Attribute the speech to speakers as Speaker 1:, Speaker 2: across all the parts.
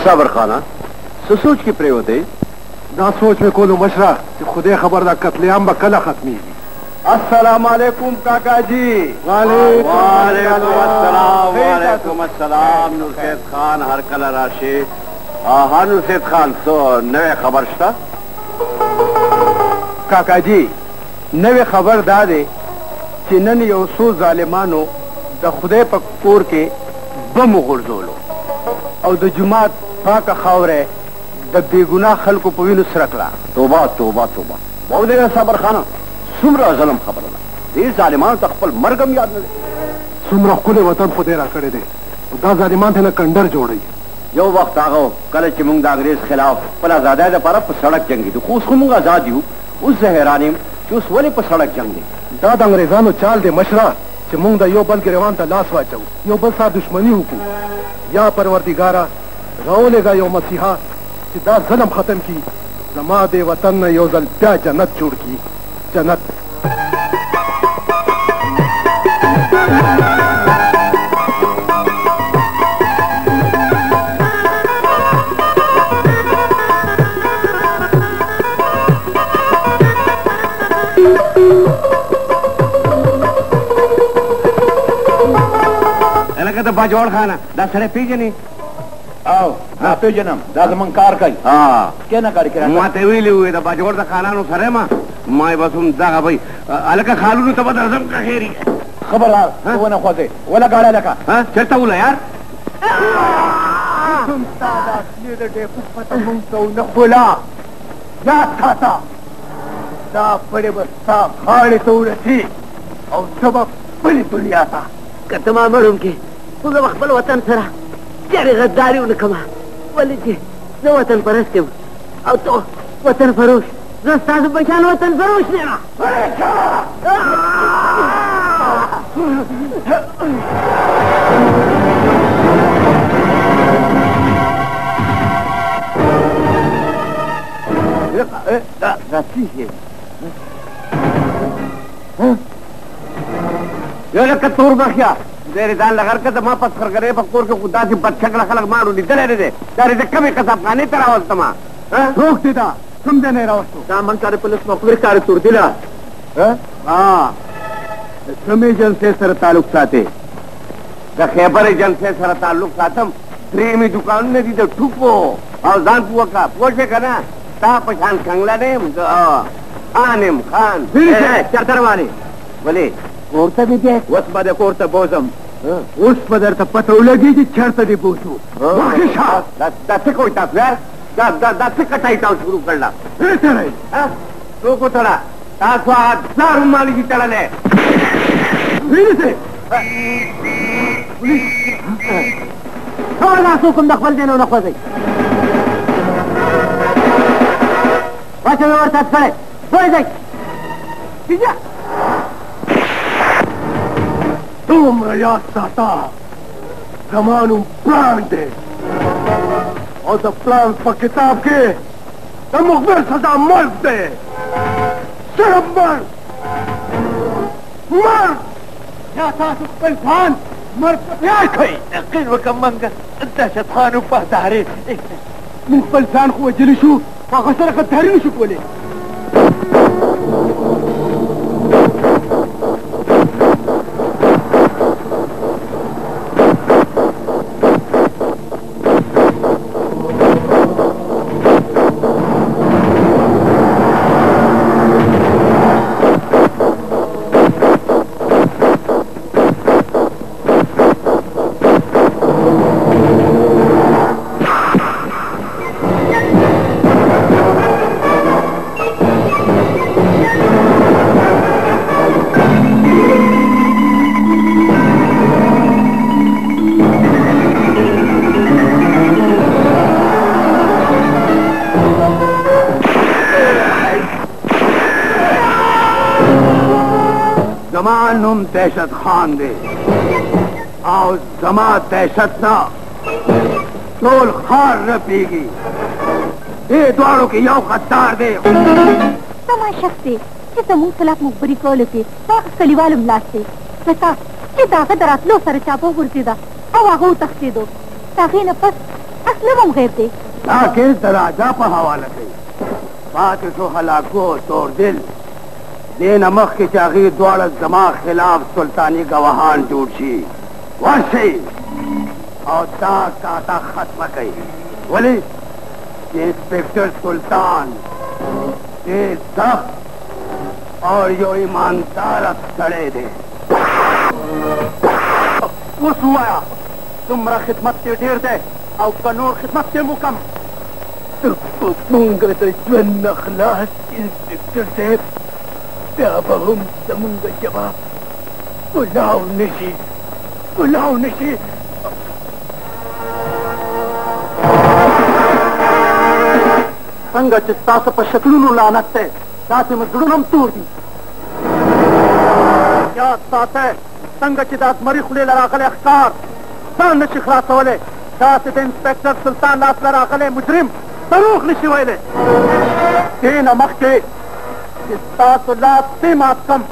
Speaker 1: साबर खाना सोच की प्रे होते
Speaker 2: ना सोच में कोलो मशरा कि खुदे खबर दा कत्लेआम बा कला खत्मी।
Speaker 1: अस्सलाम वालेकुम काका जी। वालेकुम अस्सलाम नुसरत खान हर कला राशि। हाँ नुसरत खान तो नवे खबर था
Speaker 2: काका जी नवे खबर दादे चिन्नन योसो जालिमानो द खुदे पकोर के बम गुर्जोलो और द जुमात पाका खावरे द बेगुनाह खल्को पविनु सरकला।
Speaker 1: तोबा तोबा तोबा बहुत देगा साबर खाना सुमरा जलम खबर ना ये जालिमान तक मरगम याद न
Speaker 2: सुमरा खुले वतन खुदेरा करे दे दा जालिमान थे न कंडर जोड़ी
Speaker 1: यो वक्त आगो कल चिमुंग दा अंग्रेज खिलाफ पला ज्यादा द पर सड़क जंगी तो खुश खुमुंग आजाद यू उस हैरानी कि उस वले पर सड़क जंग दी
Speaker 2: दा अंग्रेजानो चाल दे मशरा चिमुंग दा यो बल के रवान ता लास वाचो यो बल सा दुश्मनी हुकू या परवरदिगारा रौलेगा यो मसीहा कि दा ज़ल्म खत्म की जमा दे वतन न यो जल प्या जन्नत छोड़ की जन्नत।
Speaker 1: तो बाजोड़ खाना दसड़े पीजे नहीं
Speaker 3: आओ ना पे जन्म दाजमन कार कई
Speaker 1: हाँ
Speaker 3: क्या ना कार करा
Speaker 1: माते हुई ले हुए तो बाजोड़ का खाना नो सरे मां माय बस हम जागा भाई अलग का खालू नो तब दरजम का खेरी
Speaker 3: खबरदार वो ना खोते वाला गाड़ा लगा
Speaker 1: हां चलता बोला यार
Speaker 2: तुम सादा ने दे पता मुंह तो न बोला या था दा बड़े बस्ता खाड़े तो रही और सब बड़ी दुनिया था
Speaker 4: कतमा मरूम के उस वक्त बल वतन सरा तेरे गद्दारी उनकमा वली जी जो वतन परस्त और तो वतन फरोश रास्ता से बचान वतन फरोश लेना
Speaker 1: ये लग तोर बखिया तेरे दान लगा के मां पत्थर करे पकोर के खुदा से बच्चक लखलक मारू नी चले रे तेरे से कभी कसब खाने तेरा होल तमा
Speaker 2: रोक देता समझे नहीं रहा तो
Speaker 1: सामन करे पुलिस मकबूल करे तुर दिला हां समय जन से सर ताल्लुक साथे द खैबर जन से सर ताल्लुक साथम प्रेमी दुकान ने दी तो ठुको और जान पुआ का पोछे करना ता पहचान कंगला ने आनेम खान चरतरवानी बोले कोर्ता भी दे वस बदे कोर्ता बोजम उस पदर तो पता लगी कि चरता दी बोसू वाकिशा दाते कोई ता यार दाते कटाई ता शुरू करना बेहतर है हां तो को थोड़ा तासो हजार माली की चला ले फिर से पुलिस
Speaker 4: थोड़ा सुकुम दखल देनो न खोजे वाचे में वर्षा खड़े बोल जाए ठीक है
Speaker 2: तुम रया साता जमानू प्लान दे और द प्लान पर किताब के तो मुखबिर सजा मर दे सिर्फ मर या सासु पहचान मर प्यार खई
Speaker 3: यकीन वकमंग दहशत खान पहदारे
Speaker 2: من فلسان هو جلشو فغسرق التهرين شو قولي जमानुम दहशत खान दे और जमा दहशत ना तोल खार न पीगी ये द्वारों की यो खत्तार दे
Speaker 5: तमाशा से कि समूह सलाक मुखबरी कोले के पाक कलीवाल उमलाते बता कि दागा दरातलो सर चापो गुर्तिदा हवा हो तख्ते दो ताकि न पस मतलब हम गैर दे
Speaker 1: ताकि दराजा पर हवाला कई बात सो हलाको तोड़ दिल दे नमक की चागी द्वार जमा खिलाफ सुल्तानी गवाहान टूटशी वर्षी और काता खत्म कई बोले इंस्पेक्टर सुल्तान ये सब और यो ईमानदार खड़े दे उस हुआ तुमरा खिदमत से ढेर दे और कानून खिदमत से मुकम मुंगा तो जन अखलास इंस्पेक्टर साहब क्या बहुम समुंगा जवाब बुलाओ निशी संग चित्तास पर शक्लून लानत है साथ में जुड़नम तोड़ दी क्या साथ है संग चिदात मरी खुले लराकले अख्तार सान नशिखरा सवले साथ इंस्पेक्टर सुल्तान नास लराकले मुजरिम तरूख निशिवले तीन अमक के चित्तास मात कम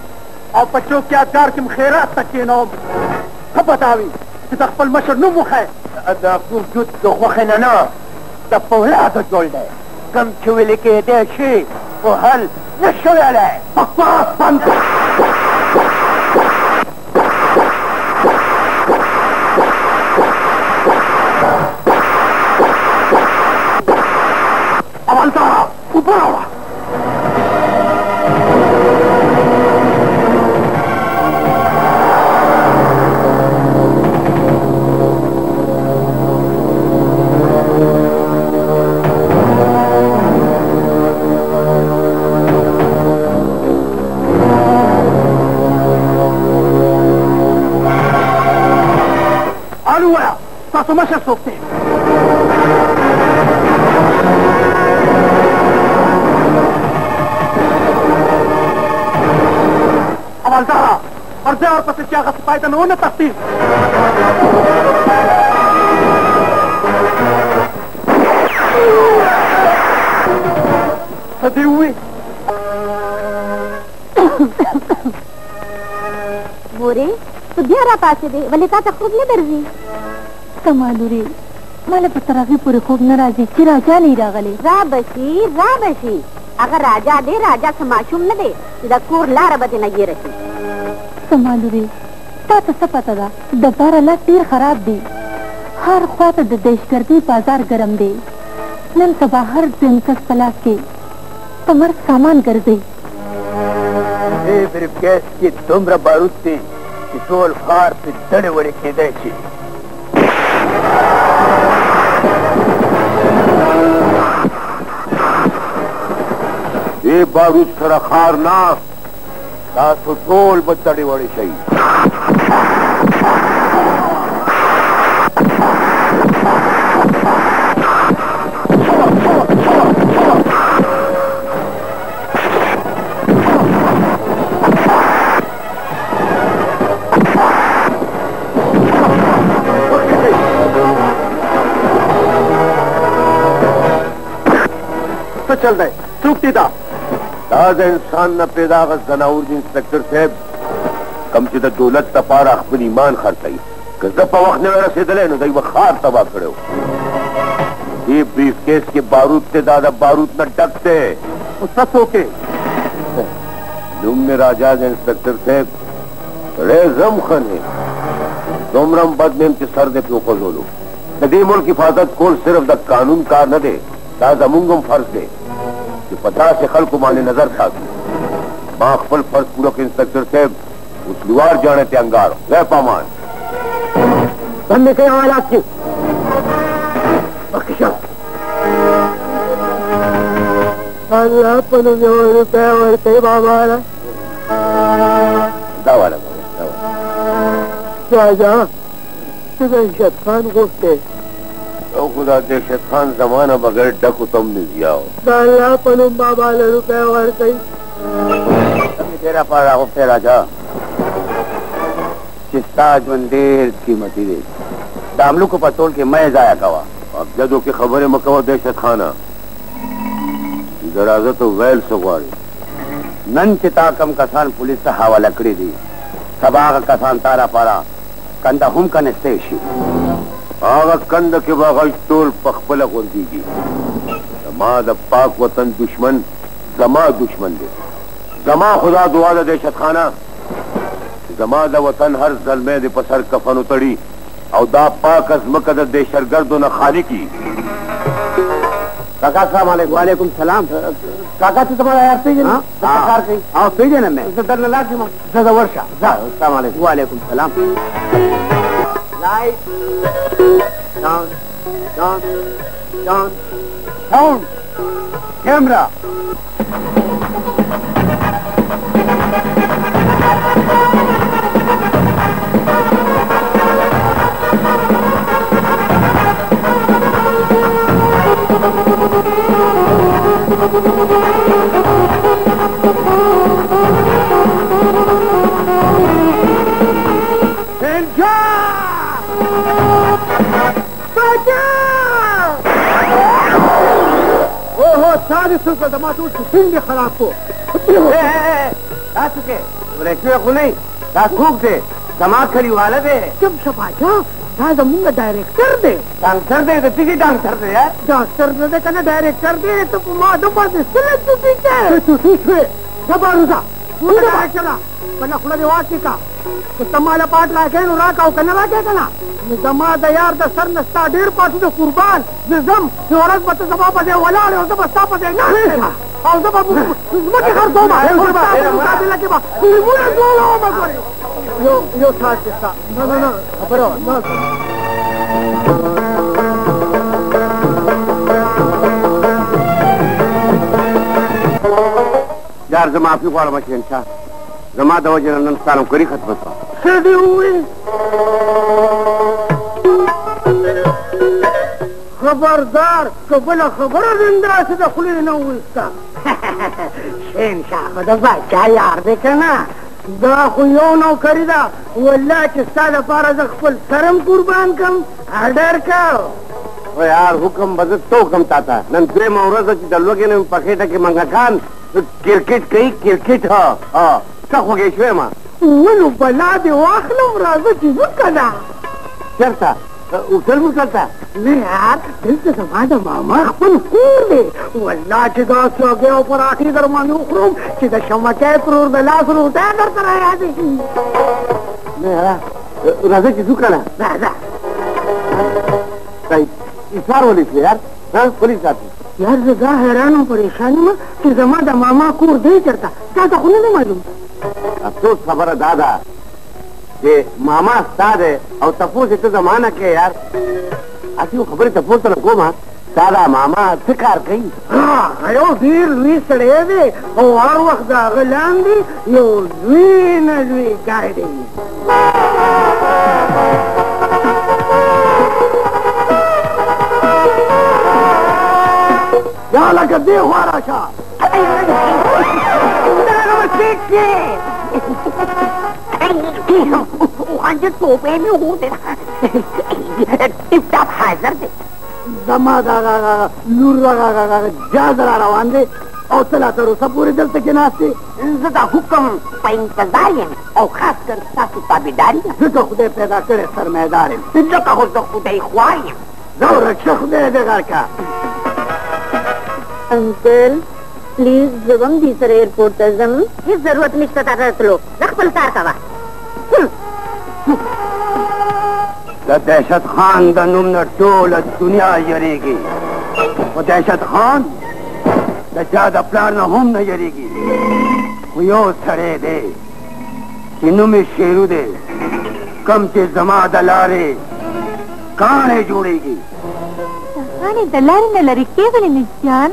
Speaker 1: और बच्चों के आकार की खैरात तक के नौम खब बतावी तकफल मशर नुमुख है अदा कुछ तो खखना तब पौला तो जोड़ दे कम छुए के देशी वो हल नशोले बकवास बंद अवलदार ऊपर आओ समझ सकते अवलदारा अर्जे और पसिया का सिपाही तन न तस्तीर सदी हुई
Speaker 5: मोरे सुधियारा पासे दे वले का खूब नहीं दर्जी कमालू रे माले पतरागी पूरे खूब नाराजी कि राजा नहीं रागले राबशी अगर राजा दे राजा से माशूम न दे इधर कोर लार बदे न ये रखी कमालू रे ता पता दा दबार अल्लाह तीर खराब दी हर ख्वात देशगर्दी बाजार गरम दे नन तबा हर दिन कस तलाक के कमर सामान कर दे
Speaker 1: सिर्फ गैस की तुमरा बारूद थी किशोर फार पे दड़े वड़े के देशी ये बारूद सरा खार ना तो टोल बच्चड़े वड़े सही चल रहे चूकती था ताजा इंसान न पैदा जनावर इंस्पेक्टर साहब कम से दौलत तपारा अपनी ईमान खर्चाई गजब वक्त ने मेरा से दले न दई खार तबाह करे हो ये ब्रीफ केस के बारूद से दादा बारूद न डकते सच होके तुमने राजा इंस्पेक्टर साहब बड़े जम खन है तुमरम बदनेम के सर दे क्यों खोलो नदी मुल्क हिफाजत को सिर्फ द कानून कार न दे दादा मुंगम फर्ज दे 50 से खल को माने नजर था माखफल फर्ज पूरक इंस्पेक्टर साहब उस दीवार जाने थे अंगार वह पामान बंदे के हालात की अल्लाह रुपए और कई बाबा दवा राजा दहशत खान गोश्ते तो खुदा दहशत खान जमाना बगैर डक तुम ने दिया हो पनुम बाबा रुपए और कई तेरा पारा हो राजा चिस्ताज मंदिर कीमती दे दामलू को पतोल के मैं जाया कवा अब जदों की खबरें मकवा दहशत खाना दराजा तो वैल सगवारी नन चिता कम कसान पुलिस से हवाला करी दी सबाग कसान तारा पारा कंदा हम का निस्तेशी आगा कंद के बागज टोल पखपला गोंदीगी जमा द पाक वतन दुश्मन जमा दुश्मन दे जमा खुदा दुआ द दहशत खाना जमा द वतन हर जलमे दे पसर कफन उतड़ी और दा पाक अजमक द दहशतगर्द न खाली की काका सलाम अलैकुम। वालेकुम सलाम। काका तू तुम्हारा यार सही है ना? हाँ सही है ना। मैं दर ला की ज़्यादा वर्षा सलाम अलैकुम। वालेकुम सलाम। Light down down down sound camera. खराब को चुके नहीं थूक दे दिमाग खरी वाले दे चुप सपाचा मुंगा डायरेक्टर दे डांसर दे तुझी डांसर दे यार डांसर दे कना डायरेक्टर दे तो चला पन्ना खुला दे वाची का तो तमाला पाट राखे नु राका कना राखे कना जमा द यार द सर नस्ता डेर पाटू दे कुर्बान निजम औरत बत सभा पदे वाला और तो बस्ता पदे ना और तो बाबू मके कर दो मारे मुकाबला के बाद मुझे दो लो मत यो साथ के साथ ना बरो ना यार माफी को मशीन था जमा दो जन स्थानों करी खत्म सीधी हुई खबरदार कबला खबर जिंदा से खुली न हुई इसका शहनशाह बदबा क्या यार देखे ना दा खुयो नो खरीदा वल्ला चिस्ता द पारा खपल शर्म कुर्बान कम ऑर्डर का ओ यार हुक्म बदत तो हुक्म ताता नन प्रेम औरत दलवगे ने पखेटा के मंगा खान क्रिकेट कई क्रिकेट हां का हो गए शे मां वो बला दे वाखलम राजा चीज कदा चलता उठल मुकलता नहीं यार दिल से समाज मामा अपन कूर दे वल्ला चिदा सो गए ऊपर आखिरी दरमान उखरूम चिदा शमा के क्रूर दलास रोता करता रहा यार नहीं यार राजा चीज कदा राजा सही इशार वाली से यार हां पुलिस आती यार जगह हैरान हूँ परेशानी में कि जमादा मामा कूर दे चढ़ता क्या तो खुद नहीं मालूम अफसोस खबर है दादा ये मामा साद है और तपोस इतना जमाना के यार आखिर वो खबर तपोस तो नको मां दादा मामा शिकार कहीं हाँ आयो वीर लुई सड़े दे और वक्त गलाम दी यो लुई न लुई गाय दे याला का दे हुआ शाह टोपे में हूँ टिप टाप हाजिर दे जमा जरा रवान दे और चला करो सब पूरे दिल से के नाश्ते ज्यादा हुक्म पर इंतजार है और खास कर सासू ताबेदारी जो खुदे पैदा करे सरमादार है जो कहो तो खुदे ख्वार है जो रक्षा खुदे देगा क्या
Speaker 5: अंकल प्लीज जबम दी सर एयरपोर्ट तजम ये जरूरत नहीं पता कर लो रखबल तार का
Speaker 1: दहशत खान दनुम न टोल दुनिया यरेगी वो दहशत खान ज्यादा प्लान न हम न यरेगी यो सड़े दे किन्नु में शेरू दे कम के जमा दलारे काने जोड़ेगी
Speaker 5: काने दलारे न लरी केवल निशान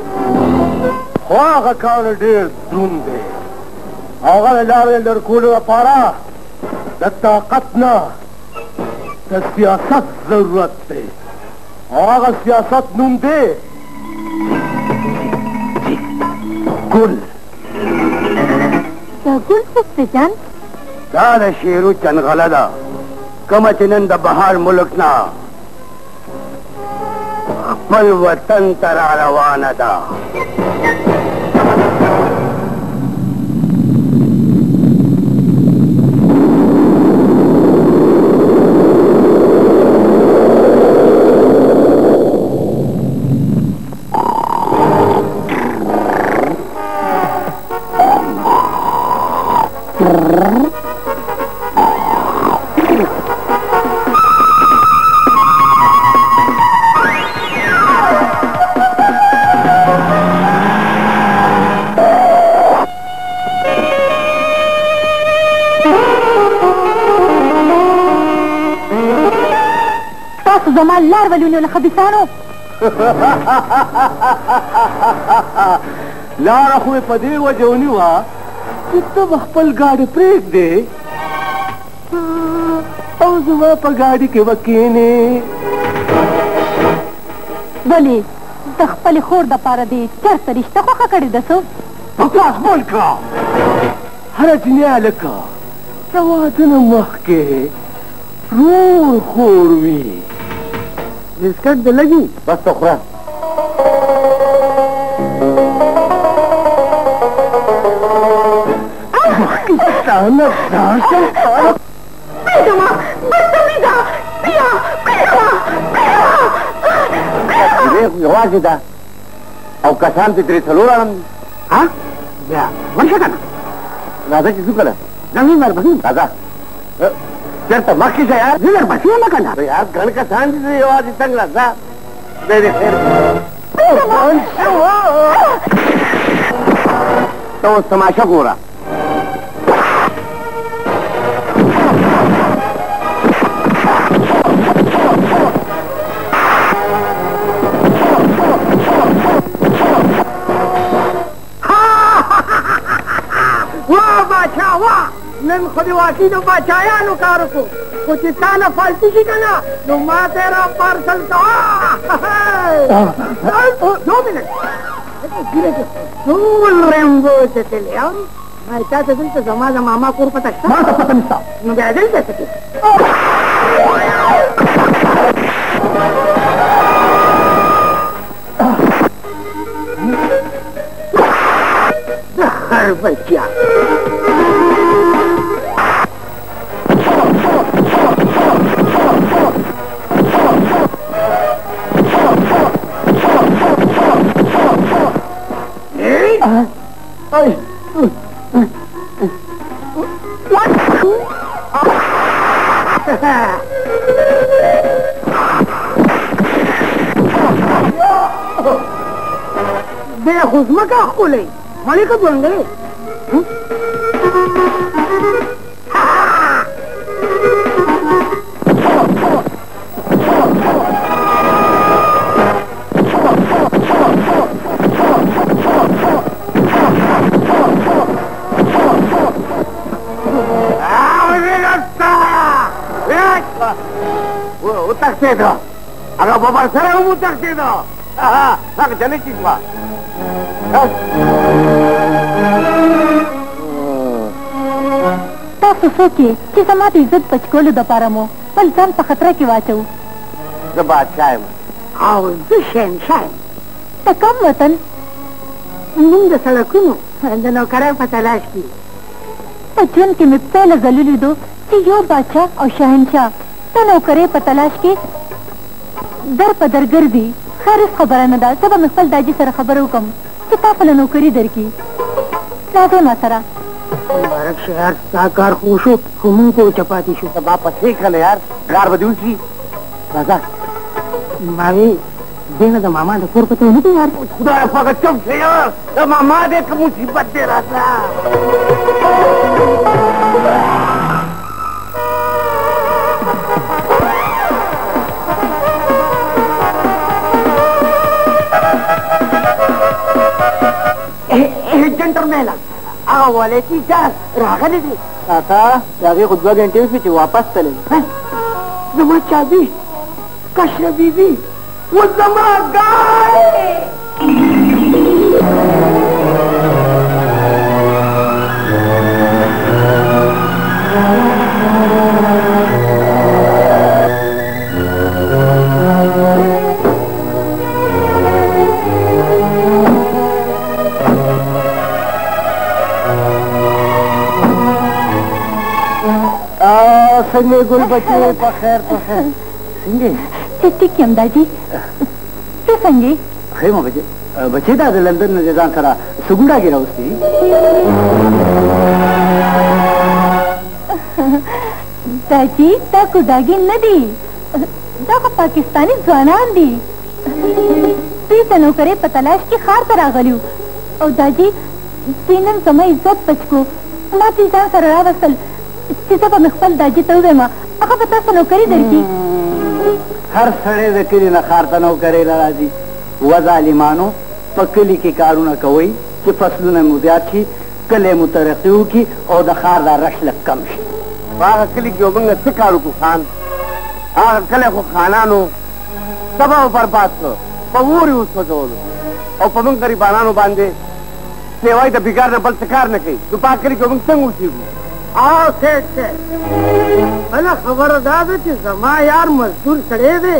Speaker 2: خواغ کار ډیر دروند دی هغه لارې لرکولو لپاره د طاقت نه د سیاست ضرورت دی هغه سیاست نوم دی ګل
Speaker 5: دا ګل څه جان
Speaker 1: دا د شیرو چنغله ده کومه چې نن د بهار ملک نه خپل وطن ته را روانه ده
Speaker 5: زمان لار ولونیو له خبيثانو
Speaker 1: لار خو په دې وجه ونیوه چې ته خپل ګاډی پرېږدې او زما په ګاډي کې وکینې.
Speaker 5: ولې د خپلې خور دپاره دې چېرته رشته خوښه کړې ده څه
Speaker 1: بکواس بول کړه. هره جنۍ هلکه د واده نه مخکې رور خور وي. بسکټ دې لګي بس ته خوره. یوازې ده او کسان پې درې څلور اړم دي. بیا ورشه که نه راځه چې ځو که نه زمین ورپسې راځه چېرته مخکې شه یار زه درپسې یم که نه یار ګڼ کسان دي زه یوازې څنګ راځه خدای دې خیر ته اوس تماشه ګوره. نن خو دې واقعي د باچایانو کار وکړو خو چې تا نه فالتي شي که نه نو ما ته یې را پارسل کوه. 2 منټ ټول رمبو څټلې اورې ما تا ته دلته زما د ماما کور پته شته ما ته پته نشته نو بیا دلته څه کوې د خر بچیا بے خزمہ کا کھولے مالی کا بن گئے utaqteedo aga babarsara umu utaqteedo aga jane chisma
Speaker 5: تاسو څوک یې چې زما د عزت بچکولو دپاره مو خپل ځان په خطره کې واچوو
Speaker 1: زه بادشاه یم
Speaker 4: او زه شهنشاه یم
Speaker 5: د کوم وطن
Speaker 4: موږ د سړکونو د نوکرۍ په تلاش کې
Speaker 5: په ژوند کې مې پهله ځل ولیدو چې یو باچا او شهنشاه د نوکرۍ په تلاش کې در په در ګرځي. خیر هېڅ خبره نه ده. زه به مې خپل داجي سره خبره وکړم چې تا په له نوکري درکړي. راځئ ما سره.
Speaker 4: مبارک شه یار ستا کار خو شو خو موږ په وچه پاتې شو.
Speaker 1: زما پسې کړه یار کار به دې وشي. راځه
Speaker 4: ما وی دې نه د ماما د کور پته ونه دی یار.
Speaker 1: خدای پاکه چپ شه یار د ماما دې که مصیبت دې راځه
Speaker 4: جنټرمېنه هغه والتي جان راغلی دی
Speaker 1: کاکا د هغې خو 2 ګنټې وشوې چې واپس تللی
Speaker 4: زما چابي کشره بیبي و زما ګاډی
Speaker 1: څنګه ګل بچې په خیر په خیر څنګه
Speaker 5: ټیک یم داجي ته څنګه
Speaker 1: ښه یم بچې دا د لندن نه ځان سره څه ګوډاګې راوستي
Speaker 5: दाजी ता कुडागी नदी दा को पाकिस्तानी ځوانان دي دې ته نوکرې په تلاش کې ښار ته راغلیو او داجي دې نن زما عزت بچکو ما دې ځان سره راوستل چې زه به مې خپل داجي ته ووایم هغه به تاسو نوکري درکړي
Speaker 4: هر سړی د کلي نه ښار ته نوکرۍ له راځي و ظالمانو په کلي کې کارونه کوئ چې فصلونه مو زیات شي کلی مو ترقي وکړي او د ښار دا رش لږ کم شي
Speaker 1: په هغه کلي کې موږ څه کار وکړو خان هغه کلی خو خانانو تباه او برباد کړ په اور یې وسوځولو او په موږ غریبانانو باندې سیوای د بېګار نه بل څه کار نه کوي نو په هغه کلي کې موږ څنګه اوسېږو
Speaker 6: سیټ بله خبره دا ده چې زما یار مزدور سړی دی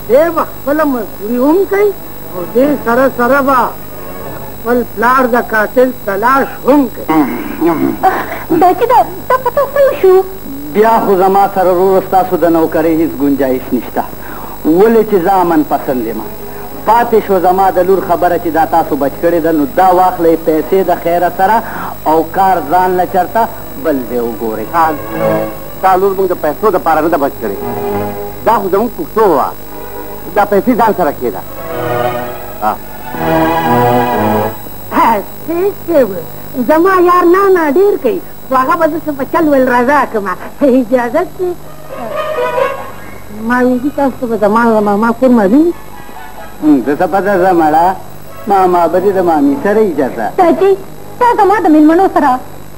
Speaker 6: دی به خپله مزدوري هم کوي او دې سره سره به خپل پلار د قاتل تلاش هم کوي
Speaker 5: داجي دا پته څه شو
Speaker 4: بیا خو زما سره ورور ستاسو د نوکرۍ هېڅ ګنجایش نشته ولې چې زه امن پسند یم پاتې شو زما د لور خبره چې دا تاسو بچ کړې ده نو دا واخلئ پیسې د خیره سره او کار ځان له چرته بل ځای وګورئ
Speaker 1: خان ستا لور موږ د پیسو دپاره نه ده بچ کړې دا خو زموږ پښتو وه دا پیسې ځان سره کېده
Speaker 6: زما یار نه ډېر کوي خو هغه به زه څه په چل ول رضا کړم اجازت دی ما ویدي تاسو ته به زما ماما کور معلوم
Speaker 4: زه څه پته ځه مړه ماما به دې د مامي سره اجازه
Speaker 5: داجي تا زما د مېلمنو سره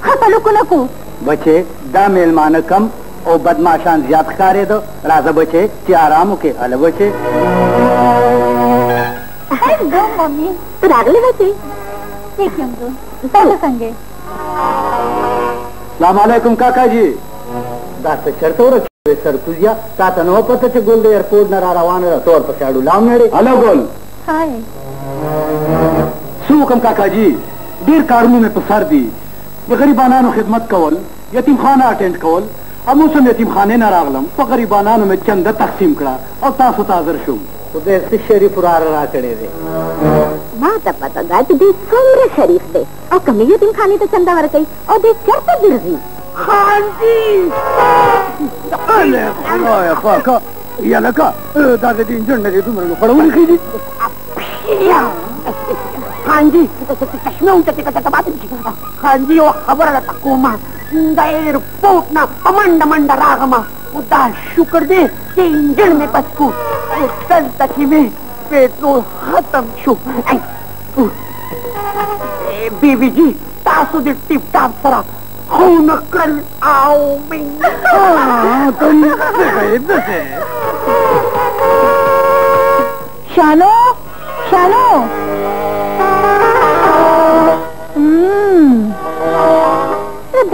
Speaker 5: ښه سلوک ونه کړو
Speaker 4: بچې دا مېلمانه کم او بدماشان زیات ښکارېده راځه بچې چې ارام وکړې هله بچې
Speaker 5: هلو مامي ته راغلې بچې ٹھیک یم زه تاسو څنګه
Speaker 4: سلام علیکم کاکا جی دا څه چېرته ورکې سرکوزیا تا ته نه وه پته چې ګل د ایرپورټ نه را روانه ده تور پسې اډو لام نړې هلو ګل
Speaker 5: هاي
Speaker 2: څه وکړم کاکا جي ډېر کارونه مې په سر دي د غریبانانو خدمت کول یتیم خانه اټینډ کول هم اوس هم یتیم خانې نه راغلم په غریبانانو مې چنده تقسیم کړه او تاسو ته حاضر شوم
Speaker 4: خدای څه شریف وراره را کړی دی
Speaker 5: ما ته پته ده چې دې څومره شریف دی او کومې یتیم خانې ته چنده ورکوي او دې چېرته ګرځي
Speaker 6: خانجي
Speaker 2: خدایه پاکه یا لکه دا د دې نجن نه دې دومره نو خړولې خېږي
Speaker 6: خانجي خانجي یوه خبره درته کومه د ایرپورټ نه په منډه منډه راغمه خو دا شکر دی چې انجن مې بس کړو خو دلته چې مې پېټرول ختم شو بیبي جي تاسو د ټیپ ټاپ سره خونه کړل او
Speaker 5: شانو شانو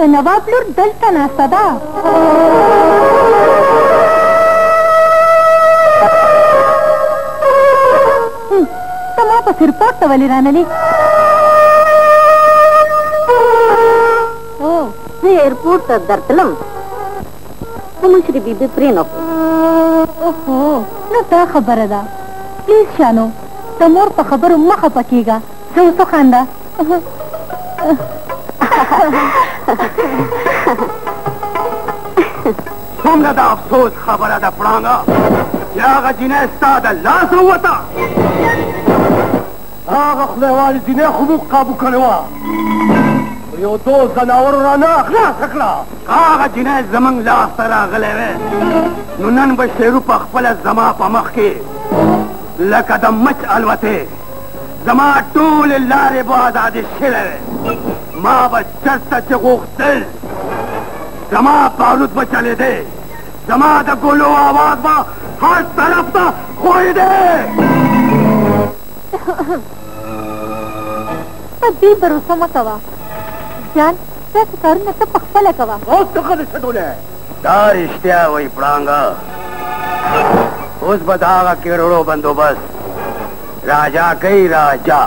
Speaker 5: د نواب لور دلته ناسته ده ته ما پس ایرپورټ ته ولې رانلې
Speaker 7: زه ایرپورټ ته درتلم خو مشرې بیبي پرې نه
Speaker 5: اوهو نو دا خبره ده پلیز شانو د مور په خبرو مه خفه کېږه زه اوس وخانده
Speaker 1: څومره د افسوس خبره ده پړانګه چې هغه جینۍ ستا د لاس ووته
Speaker 2: هغه خدای والي جینۍ خو موږ قابو کړې وه یو دوست ځناورو رانه خلاصه کړه
Speaker 1: هغه جینۍ زموږ لاس ته راغلی وی نو نن به شیرو په خپله زما په مخ کې لکه د مچ الوتې زما ټولې لارې به ازادې شوې وې ما به چرته چې غوښتل زما بارود به چلېدی زما د ګلو آواز به هر طرف ته خوېدی
Speaker 5: په دې بروسه مه کوه جان داسې کارونه ته پخپله کوه
Speaker 2: اوس ته ښه دې چټولی
Speaker 1: دا رښتیا وایي پړانګه اوس به د هغه کروړو بندوبست راجا کوي راجا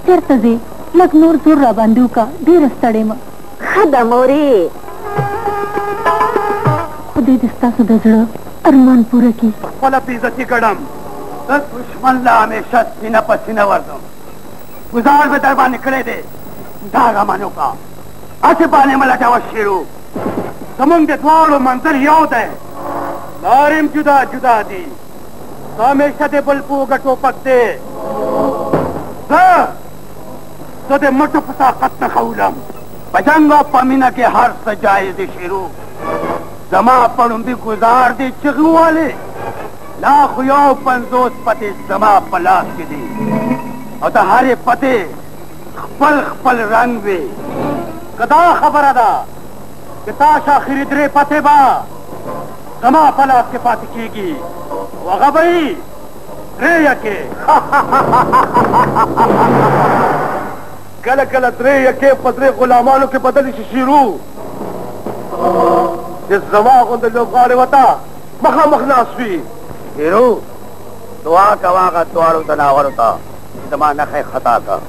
Speaker 5: چرته ځې لږ نور زور را باندې وکړه ډېره ستړې یم
Speaker 7: ښه ده مورې
Speaker 5: خدای دې ستاسو د زړه ارمان پوره کړي
Speaker 1: خپله بېعزتي ګڼم د دښمن له همیشه سینه په سینه ورځم ګزار مې در باندې کړی دی دا غمن وکړه هسې باندې مه لټوه شیرو زمونږ د دواړو منزل یو دی لارې جدا جدا دي دا همیشه د بل په اوږه ټوپک دی زه د مټو په طاقت نه ښولم په جنګ او په مینه کې هر څه جایز دي شیرو زما په لومبي ګزار دی چغې ووهلې لا خو 50 پتې زما په لاس کې دي او د هرې پتې خپل خپل رنګ وي که دا خبره ده چې تاش آخري 3 پتې به زما په لاس کې پاتې کېږي او هغه به وي 3 یکې کله کله 3 یکې په 3 غلامانو کې بدلې شي شیرو چې زما غوندې لوبغاړې ورته مخامخ ناست وي شیرو دعا کوه هغه دواړو ځناورو ته چې زما نښې خطا کړه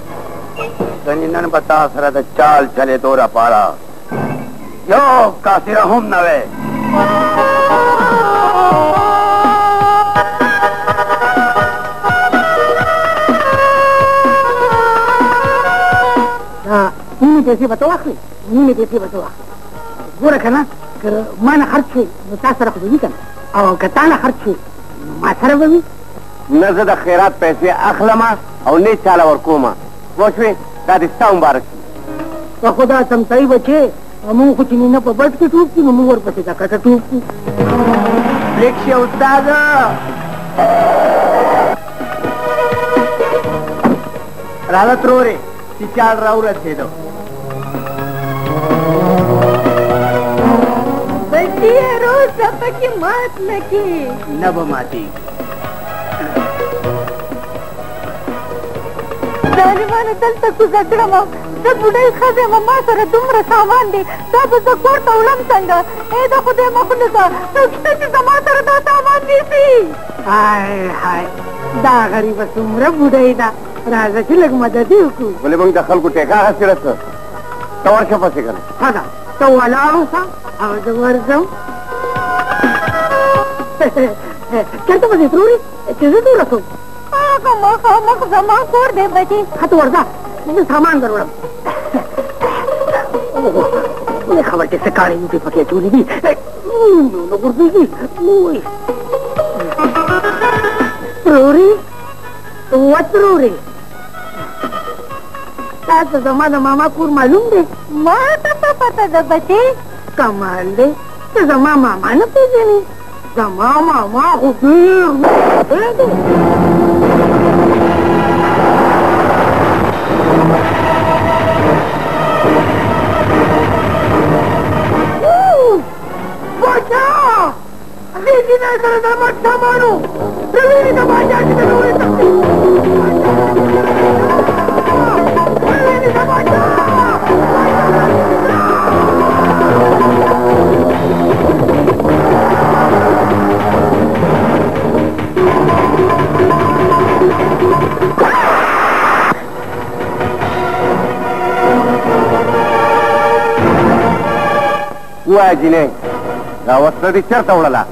Speaker 1: ځنې نن به تا سره د چال چلېدو لپاره یو کاسره هم نه وی
Speaker 6: نیمې پیسې به ته واخلې نیمې پیسې به ته واخلې ګوره که نه که ما نه خرڅ شي نو تا سره خو به وي که نه او که تا نه خرڅ شي ما سره به وي
Speaker 1: نه زه د خیرات پیسې اخلم او نه چاله ورکوم پوه شوې دا دې ستا مبارک شي
Speaker 6: په خدا سمتایي بچې مونږ خو چې نه په بټ کې ټوپ کړي نو مونږ ورپسې دا کټه ټوپ کړو
Speaker 1: لیک شي استاده راځه ترورې چې چال راورسېدو
Speaker 5: بچې روزه پکې مات نه کې
Speaker 1: نه به ماتېږي
Speaker 5: ظالمانو دلته کوزه کړم زه بوډۍ ښځه یم ما سره دومره سامان دی دا به زه کور ته وړم څنګه ای د خدای مخلوقه څوک شته چې زما سره دا سامان نیسي
Speaker 6: هاي هاي دا غریبه څومره بوډۍ ده راځه چې لږ مدد یې وکړو
Speaker 1: ولې موږ د خلکو ټیکا هسې رسه ته ورشه پسې که نه
Speaker 6: ښه ده ته ولاړ اوسه او زه ورځم چېرته به ځې ترورې چې زه دې ورسوم
Speaker 5: هغه مخامخ زما کور دی بچې
Speaker 6: ښه ته ورځه زه سامان در وړم خبر چې څه کاڼې موټې پکې اچولې دي نو غورځېږي ترورې و ترورې تا ته زما د ماما کور معلوم دی
Speaker 5: ما ته څه پته ده بچې
Speaker 6: کمال دی چې زما ماما نه پېژنې زما ماما خو ډېر دی بچا دې جنۍ سره د مټ سامانو د وینې د باچا چې د وینې تقسیم وینې د باچا
Speaker 1: ووایه جینۍ دا وسله دې چېرته وړله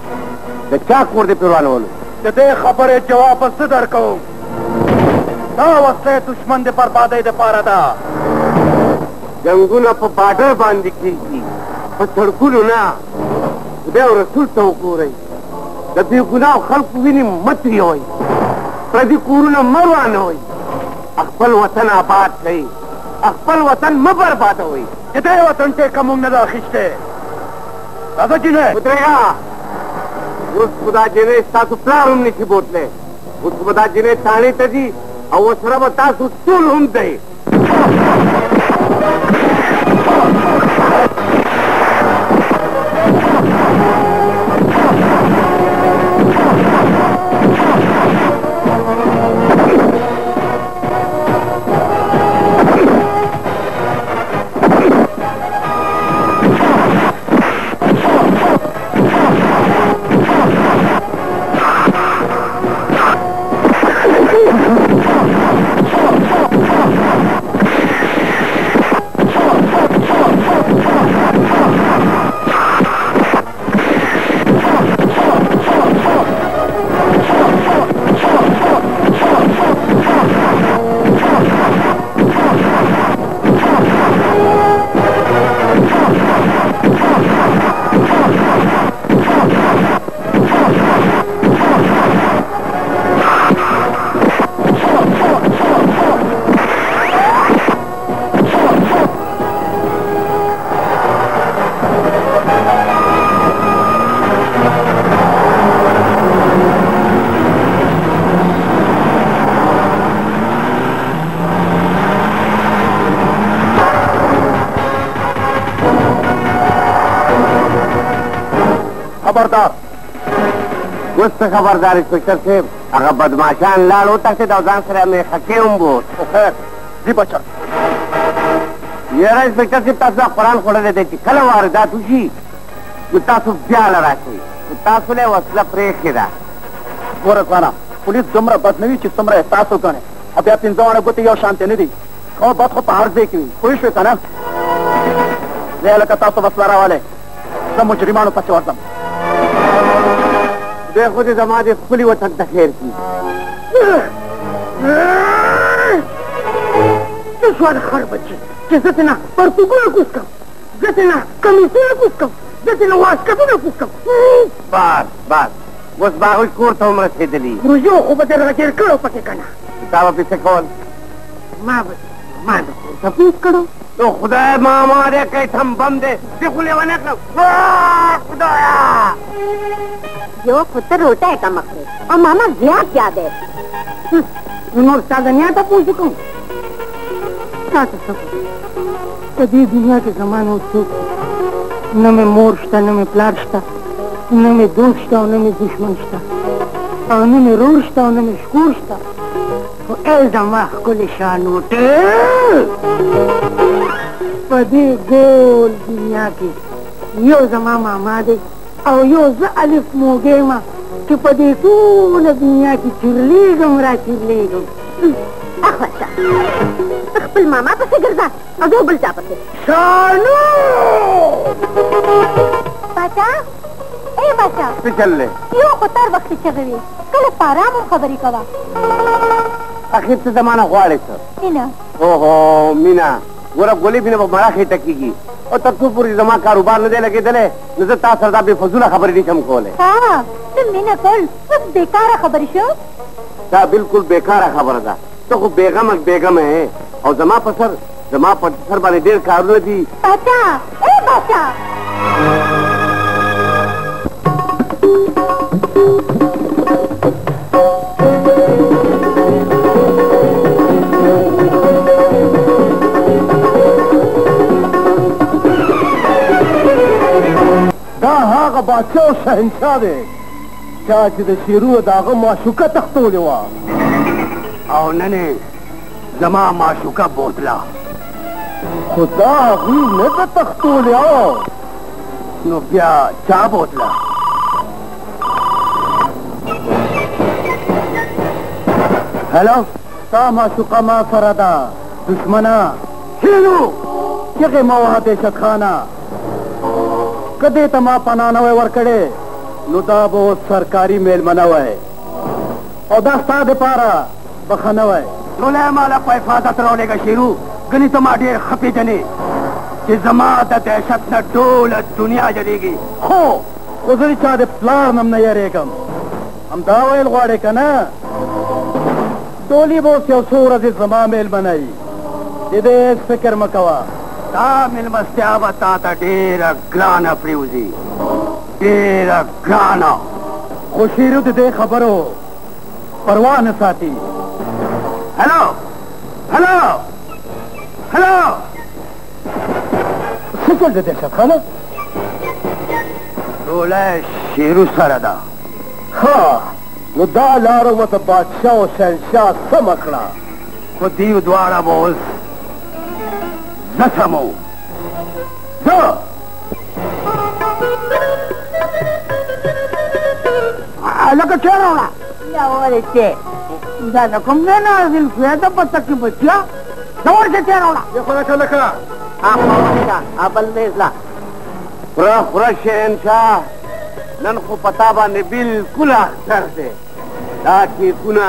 Speaker 1: د چا کور دې پېروانولو د دې خبرې جواب به زه درکوم دا وسله دښمن د بربادۍ دپاره ده جنګونه په باډر باندې کېږي په سړکونو نه خدای او رسول ته وګورئ د بې ګناه خلکو وینې مه ترېوئ پردي کورونه مه ورانوئ خپل وطن آباد کړئ خپل وطن مه بربادوئ چې دې وطن ټیکه موږ نه ده اخیستی راځه جینۍ ودرېږه اوس خو دا جینۍ ستاسو پلار هم نشي بوتلی اوس خو به دا جینۍ تاڼې ته ځي او ورسره به تاسو ټول هم دی
Speaker 2: खबरदार
Speaker 1: उससे खबरदार इंस्पेक्टर साहब, अगर बदमाशान लाड़ होता से दौजान से मैं खके हूँ
Speaker 2: खैर जी बच्चा
Speaker 1: ये इंस्पेक्टर साहब तासु कुरान खोले देती कल वारदात हुई तासु ब्याल राखी तासु ले वसला प्रेख केदा
Speaker 2: गोरखवाना पुलिस दुमरा बदनवी ची तुमरा एहसास होता है अब या पिंजवाने गोती यो शांति नहीं दी खो बात हो पहाड़ देखी कोई शुता ना ले लका तासु बसवारा वाले सब मुजरिमानो पचवारदम
Speaker 1: देखो जी जमात खुली वतन तखेर की
Speaker 6: स्वाद खर बच्चे जैसे ना पर तू को कुछ कम जैसे ना कमी से कुछ कम जैसे ना वास का तो कुछ कम
Speaker 1: बस बस बाहुल कोर तो उम्र से दिली
Speaker 6: रुजो को बते रखे करो पके करना
Speaker 1: किताब पीछे कौन
Speaker 6: मां तपूस करो
Speaker 1: तो खुदा मां मारे कई थम बम दे खुले बने खुदाया
Speaker 7: जो पुत्र रोटा है का मकरे और मामा ज्यादा क्या दे
Speaker 6: साधनिया तो पूछ चुका हूँ कभी दुनिया के जमानों से न में मोर्चता न में प्लाटता न में दोस्ता न में दुश्मनता और न में रोशता न में शकोशता तो ए जमा को निशान उठे पदे गोल दुनिया के यो जमा मामा दे और यो ज अलिफ मोगे मा कि पदे तूल दुनिया की चिरली गमरा चिरली गम
Speaker 7: अखवाशा अखपल मामा पसे गिरदा और दो बल जा पसे
Speaker 6: शानू
Speaker 5: बाचा ए बाचा
Speaker 1: चल ले
Speaker 5: यो उतर वक्त चगवी कल पाराम खबरी कवा
Speaker 1: आखिर से जमाना हुआड़े सर
Speaker 5: मीना
Speaker 1: ओहो मीना गोरा गोली भी ने बड़ा खेत की और तब तू पूरी जमा कारोबार न दे लगे दले नजर ता सरदा बेफजूला खबर नहीं चमकोले
Speaker 5: हां तुम मीना कल सब बेकार खबर शो
Speaker 1: ता बिल्कुल बेकार खबर दा तो को बेगम है और जमा पसर बाने देर कारू थी
Speaker 5: बाचा ए बाचा
Speaker 2: का बादशाह शहनशाह दे क्या जिद शेरू दागा माशुका तख्तो लेवा
Speaker 1: और नने जमा माशुका बोतला
Speaker 2: खुदा ही ने तो तख्तो ले आओ
Speaker 1: नो क्या चा बोतला
Speaker 2: हेलो ता माशुका मा फरादा दुश्मना
Speaker 1: शेरू
Speaker 2: क्या मवादे शखाना कदे तमा पनाना वरकड़े नुताबो सरकारी मेल मनवे और दस्ता दे पारा बखनवे
Speaker 1: तोले माला पैफादत रोने का शेरू गनी तमा ढेर खपे जने कि जमात दहशत न डोल दुनिया जलेगी
Speaker 2: हो उजरी चादे प्लान हम नहीं रेगम हम दावेल वाड़े का ना डोली बो से सूरज जमा मेल बनाई इदे फिक्र मकवा
Speaker 1: तामिल मस्त्याबा ताता डेरा ग्राना प्रियुजी डेरा ग्राना
Speaker 2: खुशीरुद दे खबरो परवाह न साथी
Speaker 1: हेलो हेलो हेलो
Speaker 2: सिकल दे शखाना
Speaker 1: रोला शेरू सरदा
Speaker 2: हाँ मुद्दा लारो मत बादशाह और शहनशाह समखड़ा
Speaker 1: खुदी द्वारा बोल नसमो
Speaker 6: अलग चेहरा या और के दादा कमने ना दिल फेदा पत्ता की बच्चिया दौड़ के चेहरा
Speaker 2: ये खुदा चल लखा
Speaker 6: आपल मेजला
Speaker 1: पूरा शहनशाह नन को पता बाने बिल्कुल अख्तर दे ताकि कुना